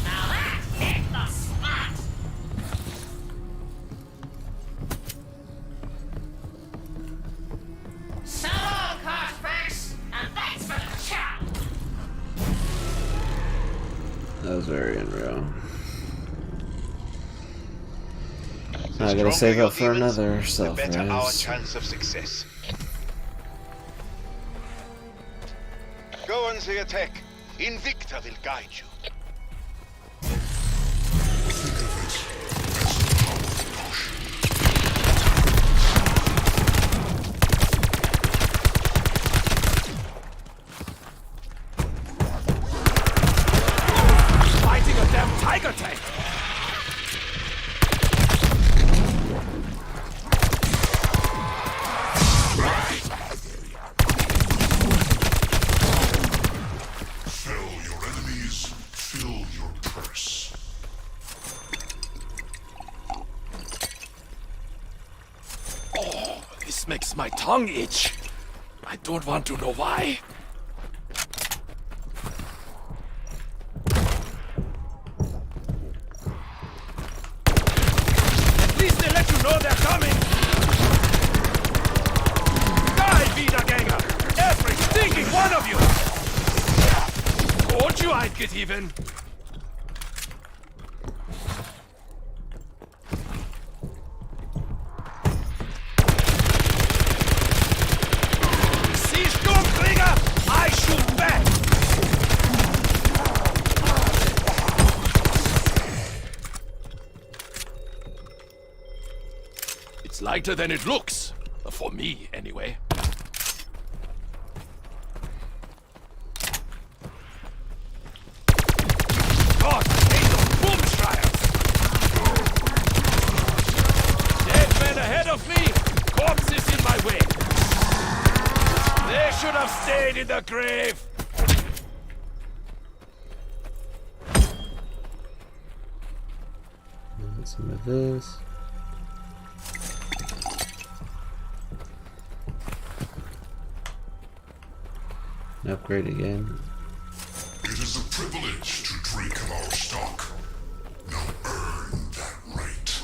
Now that hit the spot. So long, Cartfax, and thanks for the chat. That was very unreal. The I gotta stronger save your up for demons, another the better our self-res. chance of success. Go on the attack. Invicta will guide you. Fighting a damn tiger tank! Fell your enemies, fill your purse. Oh, this makes my tongue itch. I don't want to know why. At least they let you know they're coming. Die, Wiedergänger! Every stinking one of you! Told you I'd get even. See, Sturmkrieger? I shoot back! It's lighter than it looks. For me, anyway. stayed in the grave! Some of this. An upgrade again. It is a privilege to drink of our stock. Now earn that right.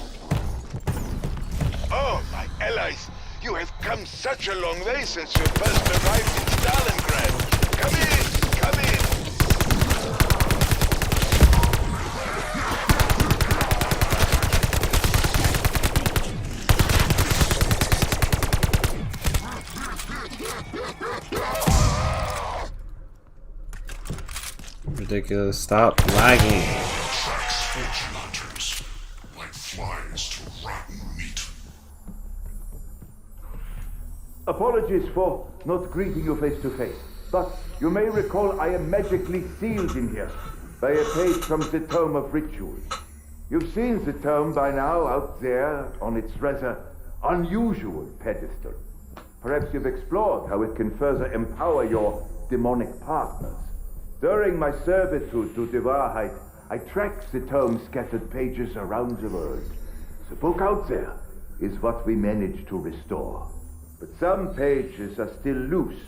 Oh, my allies! You have come such a long way since you first arrived in Stalingrad. Come in! Come in! Ridiculous. Stop lagging. Tracks fortune hunters like flies to rotten meat. Apologies for not greeting you face to face, but you may recall I am magically sealed in here by a page from the Tome of Rituals. You've seen the tome by now out there on its rather unusual pedestal. Perhaps you've explored how it can further empower your demonic partners. During my servitude to the Wahrheit, I tracked the tome's scattered pages around the world. The book out there is what we managed to restore. But some pages are still loose.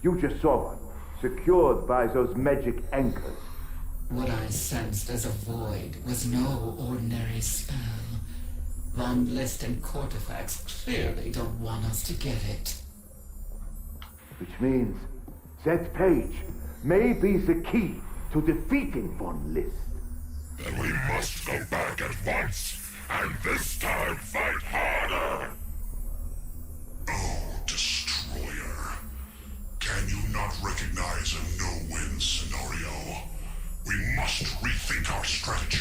You just saw one, secured by those magic anchors. What I sensed as a void was no ordinary spell. Von List and Cortifax clearly don't want us to get it. Which means that page may be the key to defeating Von List. Then we must go back at once, and this time fight harder! Oh, Destroyer. Can you not recognize a no-win scenario? We must rethink our strategy.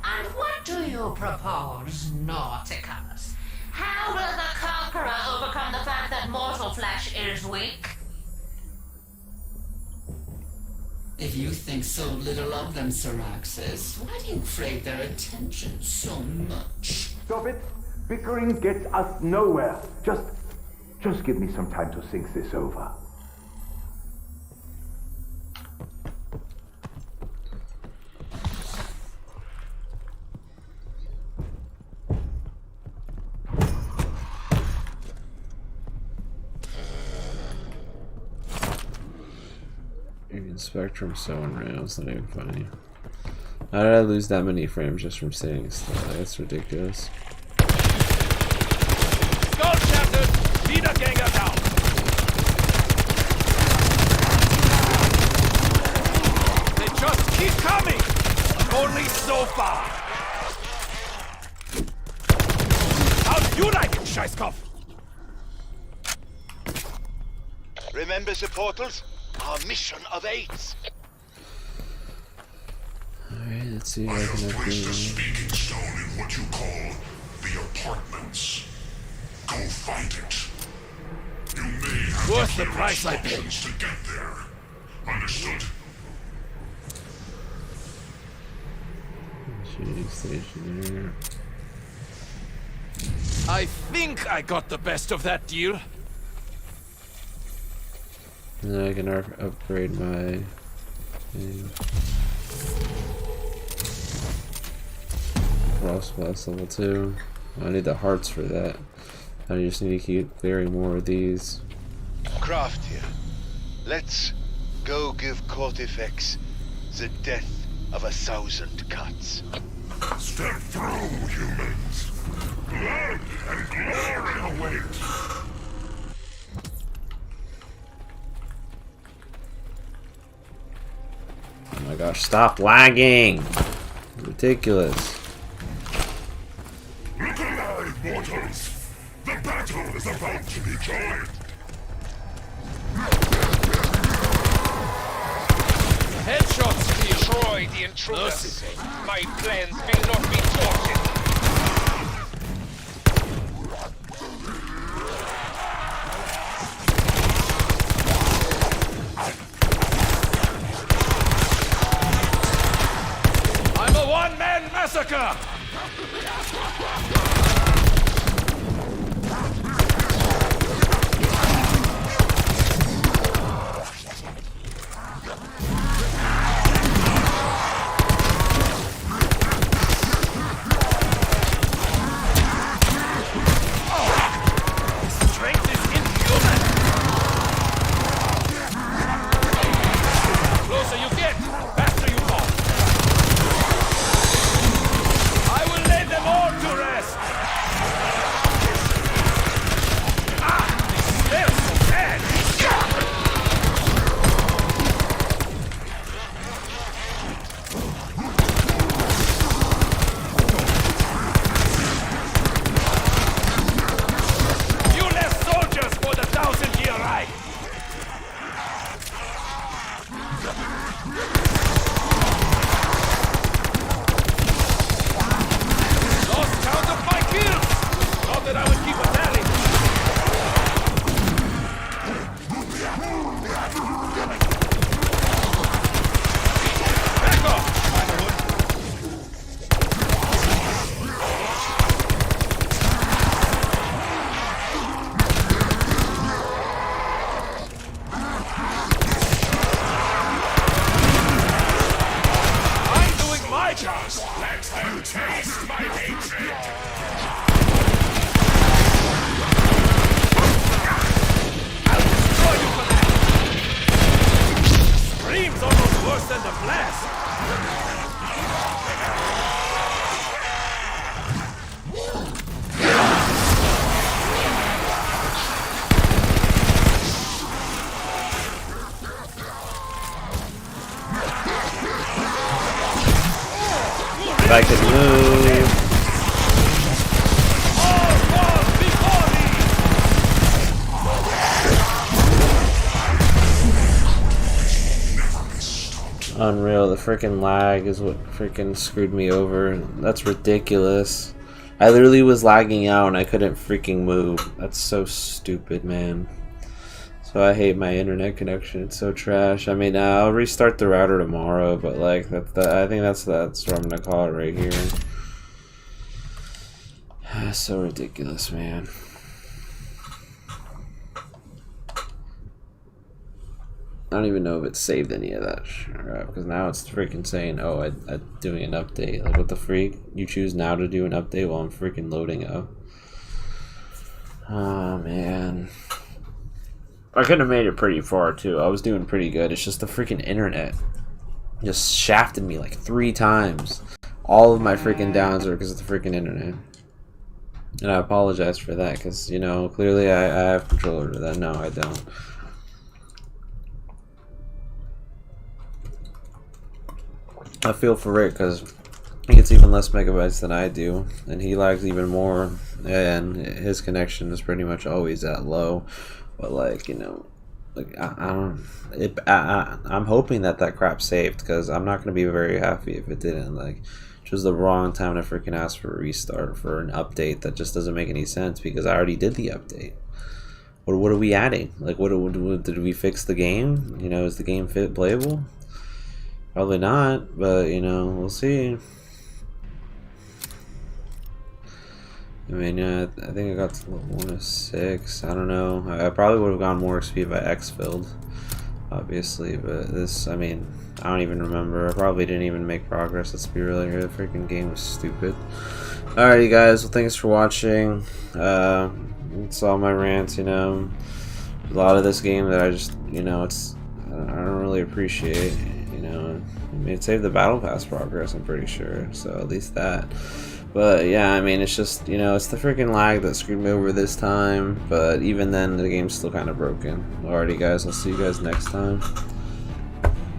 And what do you propose, Nauticus? How will the Conqueror overcome the fact that mortal flesh is weak? If you think so little of them, Syraxis, why do you crave their attention so much? Stop it! Bickering gets us nowhere. Just give me some time to think this over. Even Spectrum so unreal, it's not even funny. How did I lose that many frames just from sitting still? That's ridiculous. Skull shattered! Wiedergänger down! They just keep coming! Only so far! How do you like it, Scheißkopf? Remember the portals? Our mission awaits. Alright, let's see if I I have can placed a upgrade. speaking stone in what you call the apartments. Go find it. You may have Worth to the clear price I paid. instructions to get there. Understood? Shooting station there. I think I got the best of that deal. And then I can upgrade my thing. Frost Blast level 2. I need the hearts for that. I just need to keep clearing more of these. Craft here. Let's go give Cortifex the death of 1,000 cuts. Step through, humans. Blood and glory await. Oh my gosh, stop lagging! Ridiculous. Look alive, mortals! The battle is about to be joined! Headshots here. Destroy the intruders. My plans will not be thwarted. I'm a one-man massacre! Strength is inhuman! The closer you get, the faster you fall. I will lay them all to rest! Ah! This smells so bad! You left soldiers for the 1,000-year Reich! Lost count of my kills! Not that I would keep a tally! Back off, Spiderwood! I'm doing my job! Let them taste my hatred! I'll destroy you for that! Scream's almost worse than the blast! If I could move. All fall before me! Unreal, the freaking lag is what freaking screwed me over. That's ridiculous. I literally was lagging out and I couldn't freaking move. That's so stupid, man. So I hate my internet connection. It's so trash. I mean, I'll restart the router tomorrow, but like I think that's what I'm gonna call it right here. That's so ridiculous, man. I don't even know if it saved any of that crap, because now it's freaking saying, oh, I'm doing an update. Like, what the freak? You choose now to do an update while I'm freaking loading up. Oh, man. I could have made it pretty far, too. I was doing pretty good. It's just the freaking internet just shafted me like 3 times. All of my freaking downs are because of the freaking internet. And I apologize for that, because, you know, clearly I have control over that. No, I don't. I feel for Rick because he gets even less megabytes than I do, and he lags even more, and his connection is pretty much always that low. But like, you know, like I'm hoping that crap saved, because I'm not gonna be very happy if it didn't. Like, it was the wrong time to freaking ask for a restart for an update that just doesn't make any sense, because I already did the update. What are we adding? Like, what did we fix the game? You know, is the game playable? Probably not, but you know, we'll see. I mean, yeah, I think I got to level 1 of 6. I don't know. I probably would have gone more XP if I X-filled, obviously, but this, I mean, I don't even remember. I probably didn't even make progress. Let's be real here. The freaking game was stupid. Alrighty, guys. Well, thanks for watching. It's all my rants, you know. A lot of this game that I just, you know, I don't really appreciate. You know, I mean, it saved the battle pass progress, I'm pretty sure, so at least that. But yeah, I mean, it's just, you know, it's the freaking lag that screwed me over this time, but even then the game's still kind of broken. Alrighty, guys, I'll see you guys next time.